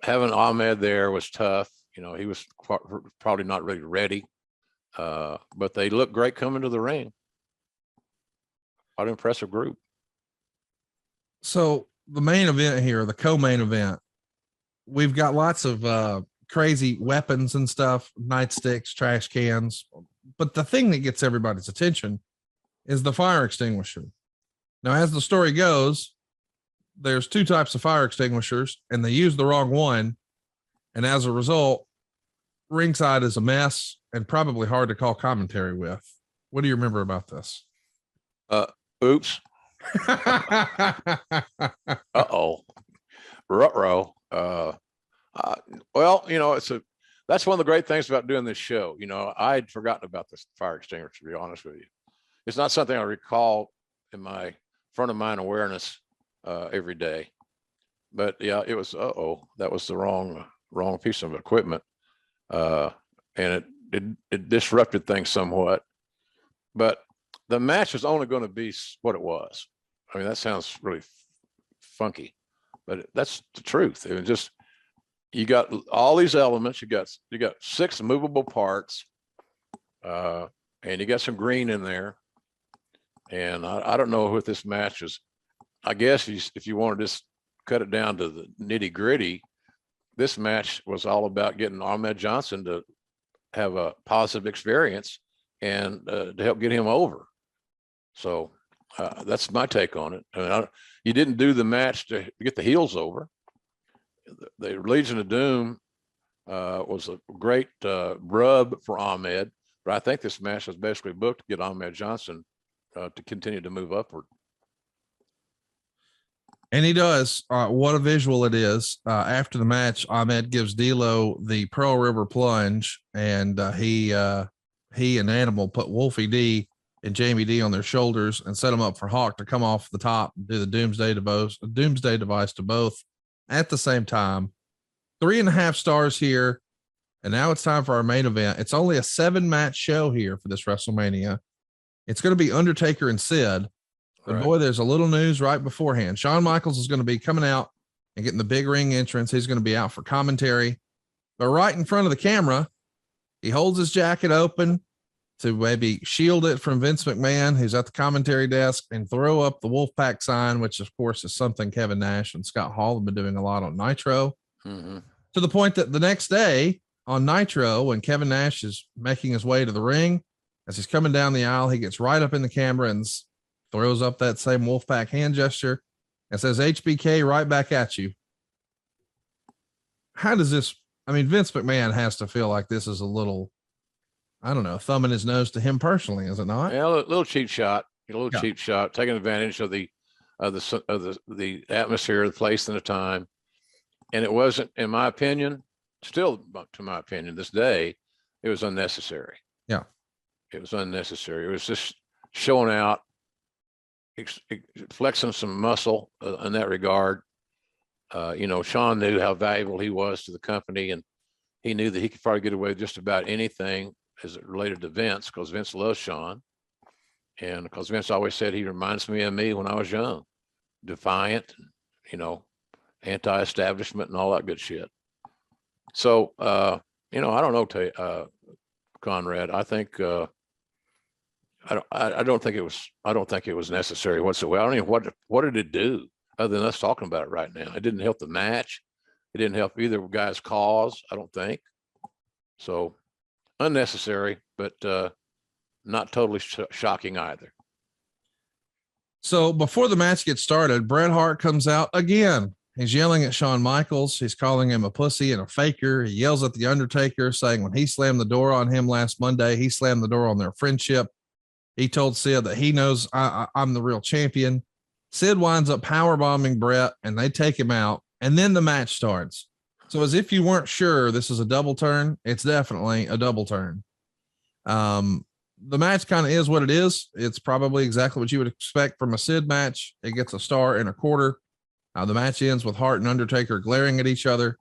having Ahmed there was tough. He was probably not really ready. But they look great coming to the ring. What an impressive group. So the main event here, the co-main event, we've got lots of crazy weapons and stuff, nightsticks, trash cans. But the thing that gets everybody's attention is the fire extinguisher. Now, as the story goes, there's 2 types of fire extinguishers and they use the wrong one. And as a result, ringside is a mess and probably hard to call commentary with. What do you remember about this? Oops. Uh-oh. Ruh-roh. Well, that's one of the great things about doing this show. I'd forgotten about this fire extinguisher, to be honest with you. It's not something I recall in my front of mind awareness every day. But yeah, it was, that was the wrong piece of equipment. And it disrupted things somewhat, but the match was only going to be what it was. I mean, that sounds really funky, but that's the truth. It was just, you got all these elements. You got 6 movable parts, and you got some green in there. And I don't know what this match is. I guess if you want to just cut it down to the nitty gritty, this match was all about getting Ahmed Johnson to have a positive experience and to help get him over. So that's my take on it. I mean, you didn't do the match to get the heels over. The Legion of Doom was a great rub for Ahmed, but I think this match was basically booked to get Ahmed Johnson to continue to move upward. And he does. What a visual it is. After the match, Ahmed gives D'Lo the Pearl River plunge, and he and Animal put Wolfie D and Jamie D on their shoulders and set them up for Hawk to come off the top and do the doomsday device to both at the same time. 3.5 stars here. And now it's time for our main event. It's only a 7-match show here for this WrestleMania. It's going to be Undertaker and Sid. But Right. boy, there's a little news right beforehand. Shawn Michaels is going to be coming out and getting the big ring entrance. He's going to be out for commentary. But right in front of the camera, he holds his jacket open to maybe shield it from Vince McMahon, who's at the commentary desk, and throw up the Wolfpack sign, which of course is something Kevin Nash and Scott Hall have been doing a lot on Nitro. Mm-hmm. To the point that the next day on Nitro, when Kevin Nash is making his way to the ring, as he's coming down the aisle, he gets right up in the camera and throws up that same Wolfpack hand gesture and says, HBK, right back at you. How does this, I mean, Vince McMahon has to feel like this is a little, I don't know, thumbing his nose to him personally, is it not? Yeah, a little cheap shot, cheap shot, taking advantage of the atmosphere, the place and the time. And it wasn't, in my opinion, still to my opinion, this day, it was unnecessary. Yeah. It was unnecessary. It was just showing out, flexing some muscle in that regard. Shawn knew how valuable he was to the company, and he knew that he could probably get away with just about anything as it related to Vince, because Vince loves Shawn. And because Vince always said he reminds me of me when I was young, defiant, anti-establishment and all that good shit. So, I don't know, Conrad, I think, I don't think it was necessary whatsoever. I don't even what did it do other than us talking about it right now. It didn't help the match. It didn't help either guy's cause, I don't think. So unnecessary, but not totally shocking either. So before the match gets started, Bret Hart comes out again. He's yelling at Shawn Michaels. He's calling him a pussy and a faker. He yells at the Undertaker, saying when he slammed the door on him last Monday, he slammed the door on their friendship. He told Sid that he knows I'm the real champion. Sid winds up powerbombing Bret, and they take him out. And then the match starts. So as if you weren't sure this is a double turn, it's definitely a double turn. The match kind of is what it is. It's probably exactly what you would expect from a Sid match. It gets a star and a quarter. The match ends with Hart and Undertaker glaring at each other.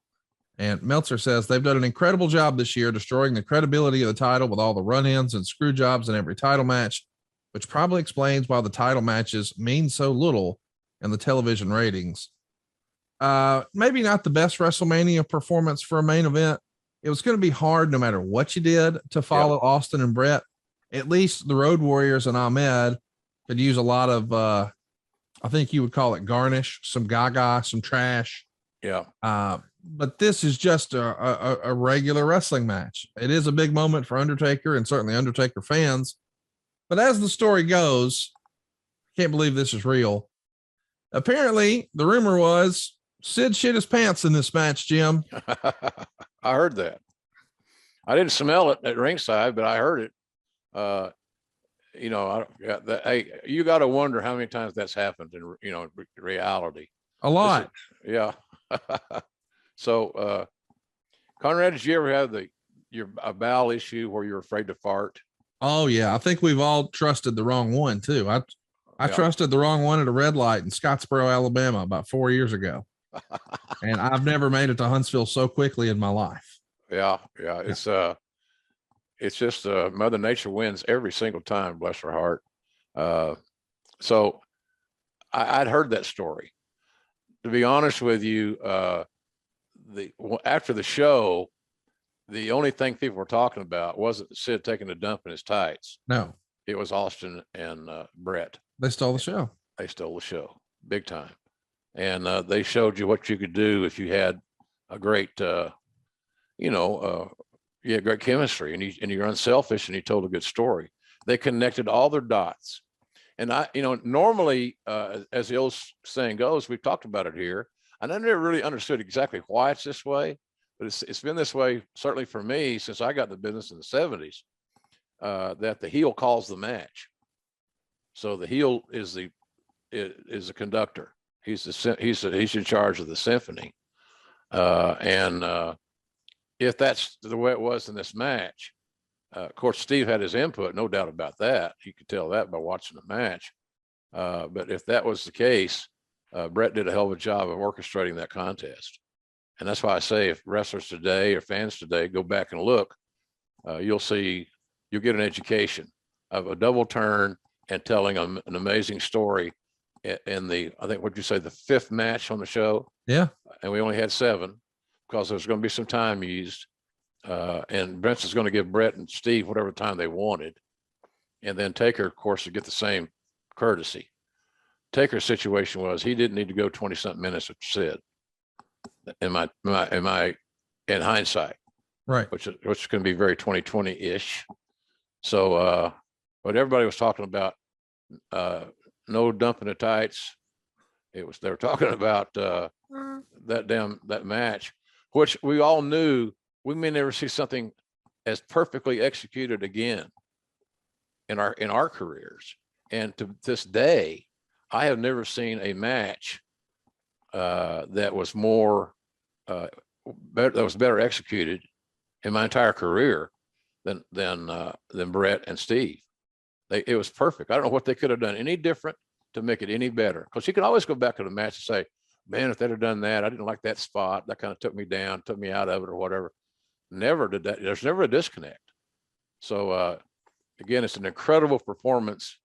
And Meltzer says they've done an incredible job this year destroying the credibility of the title with all the run-ins and screw jobs in every title match, which probably explains why the title matches mean so little in the television ratings. Maybe not the best WrestleMania performance for a main event. It was going to be hard no matter what you did to follow Austin and Bret. At least the Road Warriors and Ahmed could use a lot of, I think you would call it garnish, some gaga, some trash. Yeah. But this is just a regular wrestling match. It is a big moment for Undertaker and certainly Undertaker fans. But as the story goes, I can't believe this is real. Apparently, the rumor was Sid shit his pants in this match, Jim. I heard that. I didn't smell it at ringside, but I heard it. You got to wonder how many times that's happened in reality. A lot. Yeah. So, Conrad, did you ever have a bowel issue where you're afraid to fart? Oh yeah. I think we've all trusted the wrong one too. I trusted the wrong one at a red light in Scottsboro, Alabama about 4 years ago. And I've never made it to Huntsville so quickly in my life. Yeah. It's just Mother Nature wins every single time, bless her heart. So I'd heard that story. To be honest with you, after the show, the only thing people were talking about wasn't Sid taking a dump in his tights. No, it was Austin and Bret. They stole the show. They stole the show big time. And they showed you what you could do if you had a great, great chemistry and you're unselfish and you told a good story. They connected all their dots. And normally, as the old saying goes, we've talked about it here, and I never really understood exactly why it's this way, but it's been this way, certainly for me, since I got in the business in the 70s, that the heel calls the match. So the heel is the conductor. He's in charge of the symphony. And if that's the way it was in this match, Of course, Steve had his input, no doubt about that. You could tell that by watching the match. But if that was the case, Bret did a hell of a job of orchestrating that contest. And that's why I say if wrestlers today or fans today go back and look, you'll get an education of a double turn and telling an amazing story in I think, what'd you say, the 5th match on the show? Yeah. And we only had 7 because there's going to be some time used. And Vince is going to give Bret and Steve whatever time they wanted. And then Taker, of course, to get the same courtesy. Taker's situation was he didn't need to go 20-something minutes, which said, in hindsight, right, which is going to be very 2020-ish. So what everybody was talking about, no dumping the tights. They were talking about that match, which we all knew we may never see something as perfectly executed again in our careers. And to this day, I have never seen a match that was better executed in my entire career than Bret and Steve. It was perfect. I don't know what they could have done any different to make it any better. Because you can always go back to the match and say, man, if they'd have done that, I didn't like that spot. That kind of took me down, took me out of it or whatever. Never did that. There's never a disconnect. So again, it's an incredible performance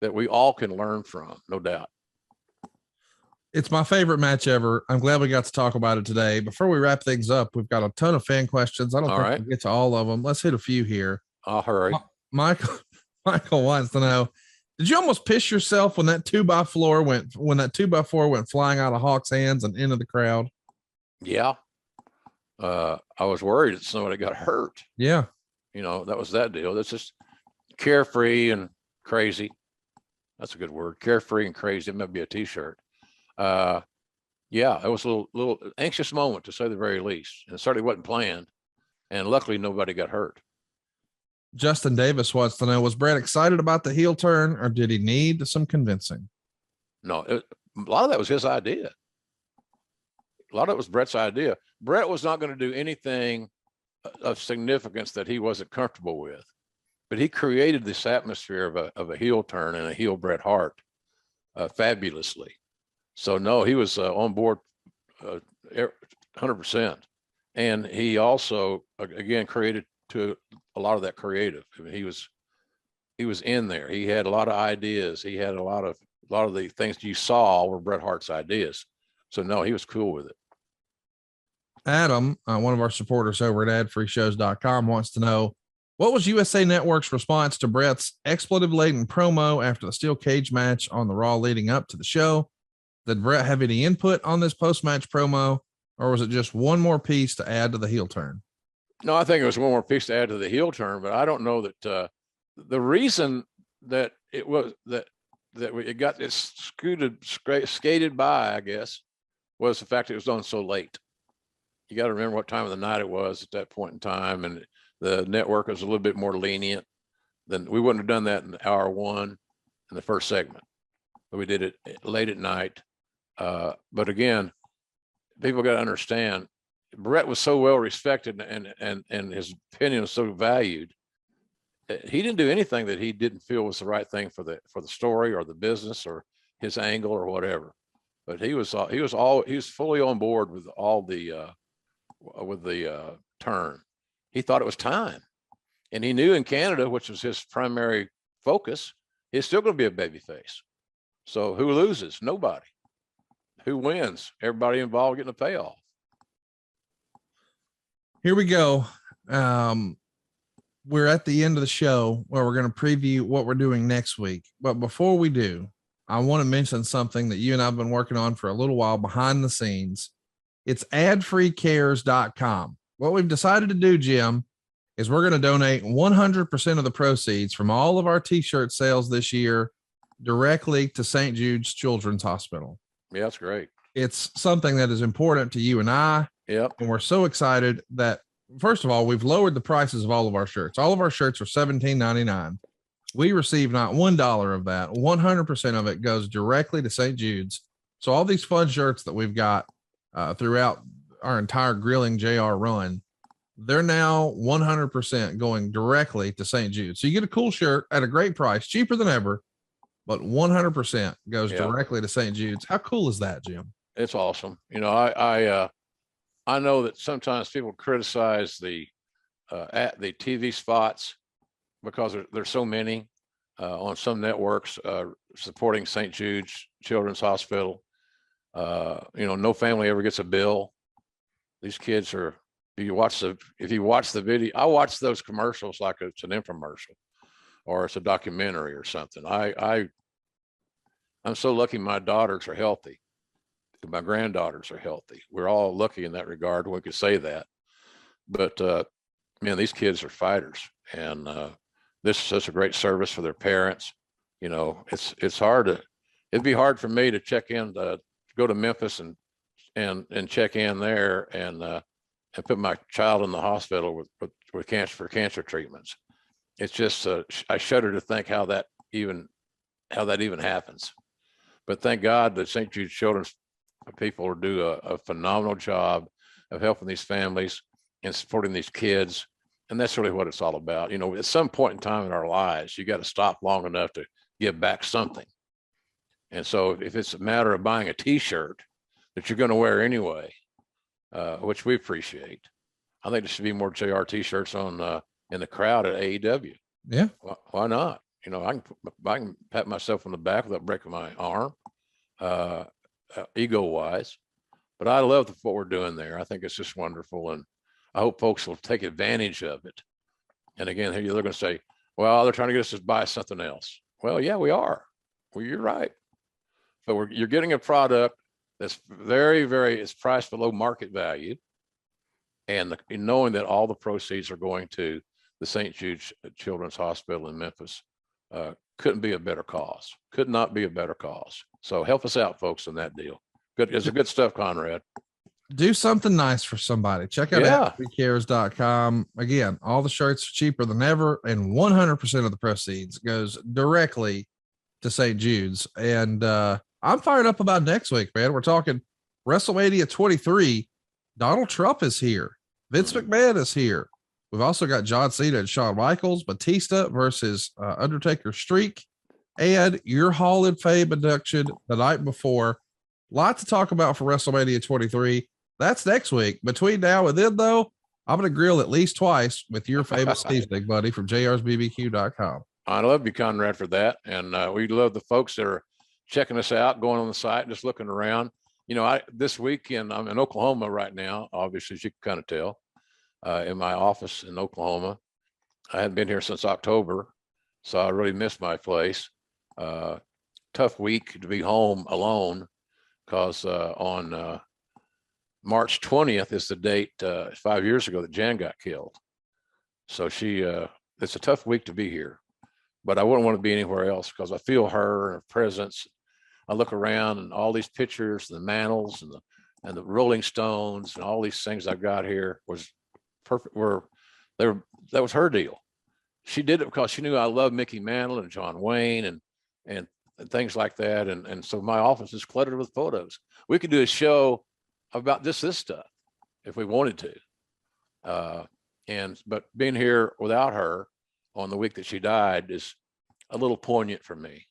that we all can learn from, no doubt. It's my favorite match ever. I'm glad we got to talk about it today. Before we wrap things up, we've got a ton of fan questions. I don't think we'll get to all of them. Let's hit a few here. I'll hurry. Michael wants to know, did you almost piss yourself when that 2x4 went flying out of Hawk's hands and into the crowd? Yeah. I was worried that somebody got hurt. Yeah. That was that deal. That's just carefree and crazy. That's a good word. Carefree and crazy. It might be a t-shirt. Yeah, it was a little anxious moment to say the very least. And it certainly wasn't planned. And luckily nobody got hurt. Justin Davis wants to know, was Bret excited about the heel turn or did he need some convincing? No, a lot of that was his idea. A lot of it was Bret's idea. Bret was not going to do anything of significance that he wasn't comfortable with, but he created this atmosphere of a heel turn and a heel Bret Hart fabulously. So no, he was on board 100%. And he also, again, created to a lot of that creative. I mean, he was in there. He had a lot of ideas. He had a lot of the things you saw were Bret Hart's ideas. So no, he was cool with it. Adam, one of our supporters over at adfreeshows.com, wants to know, what was USA Network's response to Bret's expletive-laden promo after the steel cage match on the Raw leading up to the show? Did Bret have any input on this post-match promo, or was it just one more piece to add to the heel turn? No, I think it was one more piece to add to the heel turn, but I don't know that the reason that it was that it got this skated by, I guess, was the fact it was on so late. You got to remember what time of the night it was at that point in time, and the network was a little bit more lenient. Then we wouldn't have done that in hour 1 in the first segment, but we did it late at night. But again, people got to understand, Bret was so well respected and his opinion was so valued. He didn't do anything that he didn't feel was the right thing for the story or the business or his angle or whatever. But he was fully on board with all the turn. He thought it was time, and he knew in Canada, which was his primary focus, he's still going to be a babyface. So who loses? Nobody. Who wins? Everybody involved getting a payoff. Here we go. We're at the end of the show where we're going to preview what we're doing next week. But before we do, I want to mention something that you and I've been working on for a little while behind the scenes. It's adfreecares.com. What we've decided to do, Jim, is we're going to donate 100% of the proceeds from all of our t-shirt sales this year directly to St. Jude's Children's Hospital. Yeah, that's great. It's something that is important to you and I. Yep. And we're so excited that, first of all, we've lowered the prices of all of our shirts. All of our shirts are $17.99. We receive not $1 of that. 100% of it goes directly to St. Jude's. So all these fun shirts that we've got throughout our entire Grilling JR run, they're now 100% going directly to St. Jude. So you get a cool shirt at a great price, cheaper than ever, but 100% goes directly to St. Jude's. How cool is that, Jim? It's awesome. You know, I know that sometimes people criticize the TV spots because there's so many on some networks supporting St. Jude's Children's Hospital. You know, no family ever gets a bill. These kids are. If you watch the video, I watch those commercials like it's an infomercial or it's a documentary or something. I'm so lucky my daughters are healthy. My granddaughters are healthy. We're all lucky in that regard. We could say that. But man, these kids are fighters, and this is such a great service for their parents. You know, it'd be hard for me to check in, go to Memphis and check in there and put my child in the hospital with cancer treatments. It's just I shudder to think how that even happens. But thank God that St. Jude Children's people do a phenomenal job of helping these families and supporting these kids. And that's really what it's all about. You know, at some point in time in our lives, you got to stop long enough to give back something. And so if it's a matter of buying a t-shirt that you're going to wear anyway, which we appreciate, I think there should be more JR t-shirts on in the crowd at AEW. Yeah. Why not? You know, I can pat myself on the back without breaking my arm, ego wise, but I love what we're doing there. I think it's just wonderful. And I hope folks will take advantage of it. And again, they're going to say, well, they're trying to get us to buy something else. Well, yeah, we are. Well, you're right. But you're getting a product that's very, very, it's priced below market value. And knowing that all the proceeds are going to the St. Jude Children's Hospital in Memphis couldn't be a better cause. Could not be a better cause. So help us out, folks, in that deal. Good. It's a good stuff, Conrad. Do something nice for somebody. Check out happycares.com. Again, all the shirts are cheaper than ever, and 100% of the proceeds goes directly to St. Jude's. And I'm fired up about next week, man. We're talking WrestleMania 23. Donald Trump is here. Vince McMahon is here. We've also got John Cena and Shawn Michaels, Batista versus Undertaker Streak, and your Hall of Fame induction the night before. Lot to talk about for WrestleMania 23. That's next week. Between now and then, though, I'm going to grill at least twice with your famous seasoning, buddy, from jrsbbq.com. I love you, Conrad, for that. And we love the folks that are checking us out, going on the site, just looking around. You know, this weekend, I'm in Oklahoma right now, obviously, as you can kind of tell, in my office in Oklahoma. I hadn't been here since October, so I really missed my place. Tough week to be home alone, because on March 20th is the date 5 years ago that Jan got killed. So it's a tough week to be here, but I wouldn't want to be anywhere else because I feel her presence. I look around and all these pictures, the mantles and the Rolling Stones and all these things I've got here was perfect. That was her deal. She did it because she knew I loved Mickey Mantle and John Wayne and things like that. And so my office is cluttered with photos. We could do a show about just this stuff if we wanted to. But being here without her on the week that she died is a little poignant for me.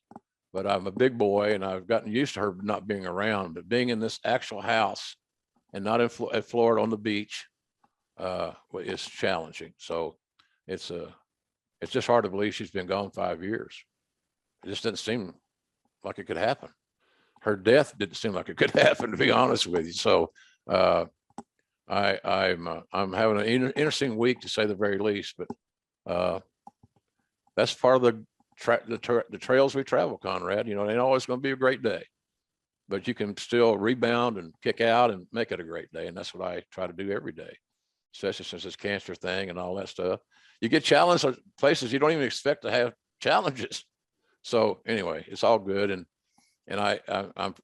But I'm a big boy and I've gotten used to her not being around, but being in this actual house and not at Florida on the beach is challenging. So it's just hard to believe she's been gone 5 years. It just didn't seem like it could happen. Her death didn't seem like it could happen, to be honest with you. So I'm having an interesting week, to say the very least. But that's part of the trails we travel, Conrad. You know, it ain't always going to be a great day, but you can still rebound and kick out and make it a great day. And that's what I try to do every day, especially since this cancer thing and all that stuff. You get challenged at places you don't even expect to have challenges. So anyway, it's all good. And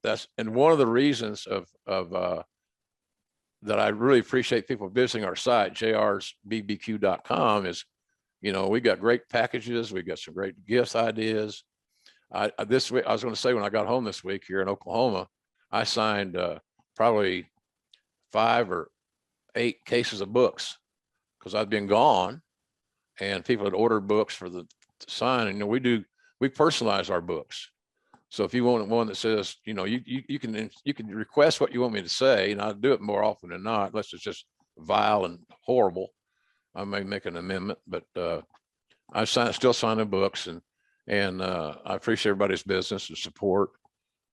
that's one of the reasons of that I really appreciate people visiting our site, jrsbbq.com, is, you know, we got great packages. We got some great gift ideas. This week, I was going to say, when I got home this week here in Oklahoma, I signed probably 5 or 8 cases of books, because I'd been gone, and people had ordered books for the sign. And we personalize our books. So if you want one that says, you can request what you want me to say, and I'll do it more often than not, unless it's just vile and horrible. I may make an amendment, but I still sign the books, and I appreciate everybody's business and support.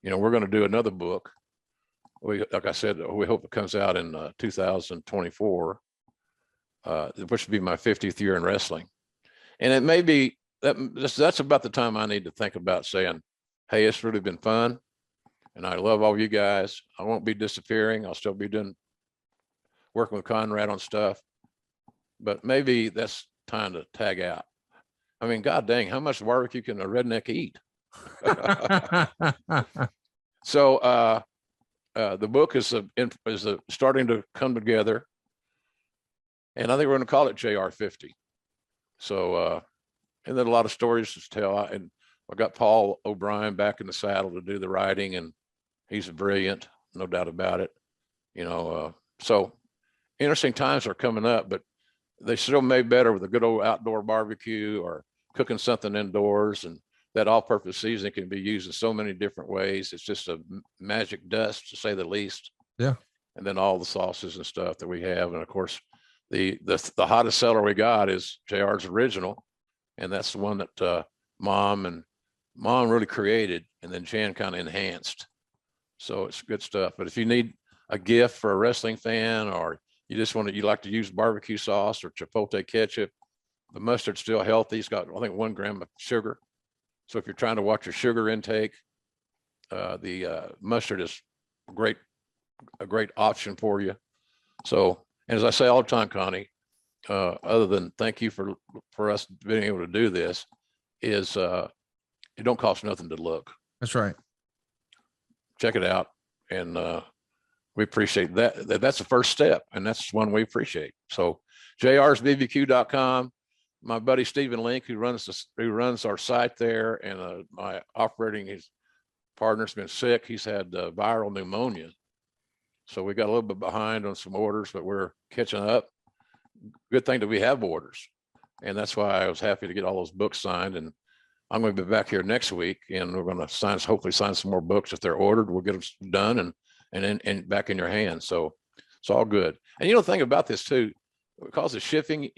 We're going to do another book. Like I said, we hope it comes out in 2024, which would be my 50th year in wrestling. And it may be that's about the time I need to think about saying, hey, it's really been fun, and I love all you guys. I won't be disappearing. I'll still be working with Conrad on stuff, but maybe that's time to tag out. I mean, God dang, how much barbecue can a redneck eat? So the book is starting to come together, and I think we're going to call it JR 50. So, and then a lot of stories to tell. And I got Paul O'Brien back in the saddle to do the writing, and he's brilliant, no doubt about it. So interesting times are coming up, but they still made better with a good old outdoor barbecue or cooking something indoors, and that all-purpose seasoning can be used in so many different ways. It's just a magic dust, to say the least. Yeah. And then all the sauces and stuff that we have, and of course, the hottest seller we got is JR's Original, and that's the one that Mom really created, and then Jan kind of enhanced. So it's good stuff. But if you need a gift for a wrestling fan, or you like to use barbecue sauce or chipotle ketchup, the mustard's still healthy. It's got, I think, 1 gram of sugar. So if you're trying to watch your sugar intake, the mustard is a great option for you. So, and as I say all the time, Connie, other than thank you for us being able to do this, is it don't cost nothing to look. That's right. Check it out, and we appreciate that. That's the first step, and that's one we appreciate. So jrsbbq.com. My buddy Stephen Link, who runs our site there, and my his partner's been sick. He's had viral pneumonia, so we got a little bit behind on some orders, but we're catching up. Good thing that we have orders, and that's why I was happy to get all those books signed. And I'm going to be back here next week, and we're going to hopefully sign some more books. If they're ordered, we'll get them done and back in your hands. So it's all good. And the thing about this too, because of shipping,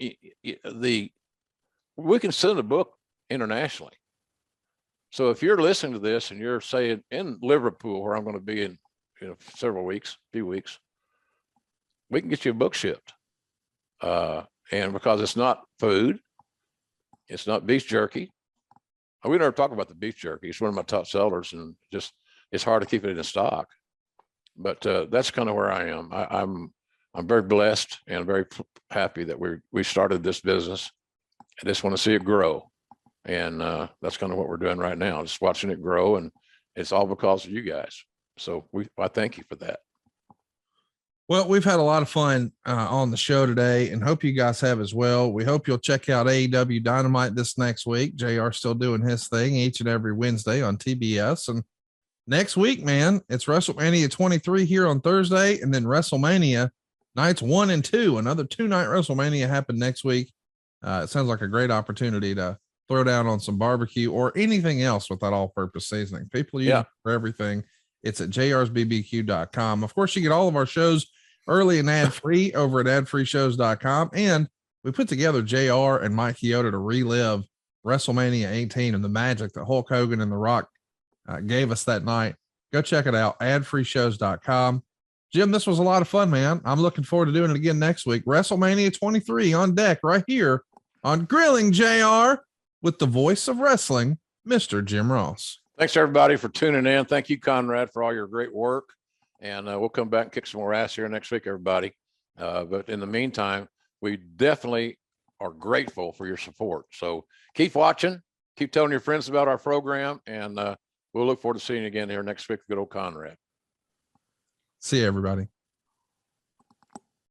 we can send a book internationally. So if you're listening to this and you're saying in Liverpool, where I'm going to be in few weeks, we can get you a book shipped. And because it's not food, it's not beef jerky. We never talk about the beef jerky. It's one of my top sellers, and just it's hard to keep it in stock. But that's kind of where I am. I'm very blessed and very happy that we started this business. I just want to see it grow, and that's kind of what we're doing right now, just watching it grow, and it's all because of you guys. So I thank you for that. Well, we've had a lot of fun on the show today, and hope you guys have as well. We hope you'll check out AEW Dynamite this next week. JR still doing his thing each and every Wednesday on TBS. And next week, man, it's WrestleMania 23 here on Thursday, and then WrestleMania nights 1 and 2. Another 2-night WrestleMania happened next week. It sounds like a great opportunity to throw down on some barbecue or anything else with that all-purpose seasoning. People use it for everything. It's at jrsbbq.com. Of course, you get all of our shows early and ad-free over at adfreeshows.com. And we put together JR and Mike Chioda to relive WrestleMania 18 and the magic that Hulk Hogan and The Rock gave us that night. Go check it out, adfreeshows.com. Jim, this was a lot of fun, man. I'm looking forward to doing it again next week. WrestleMania 23 on deck right here on Grilling JR with the voice of wrestling, Mr. Jim Ross. Thanks, everybody, for tuning in. Thank you, Conrad, for all your great work. And we'll come back and kick some more ass here next week, everybody. But in the meantime, we definitely are grateful for your support. So keep watching, keep telling your friends about our program, and we'll look forward to seeing you again here next week. Good old Conrad. See you, everybody.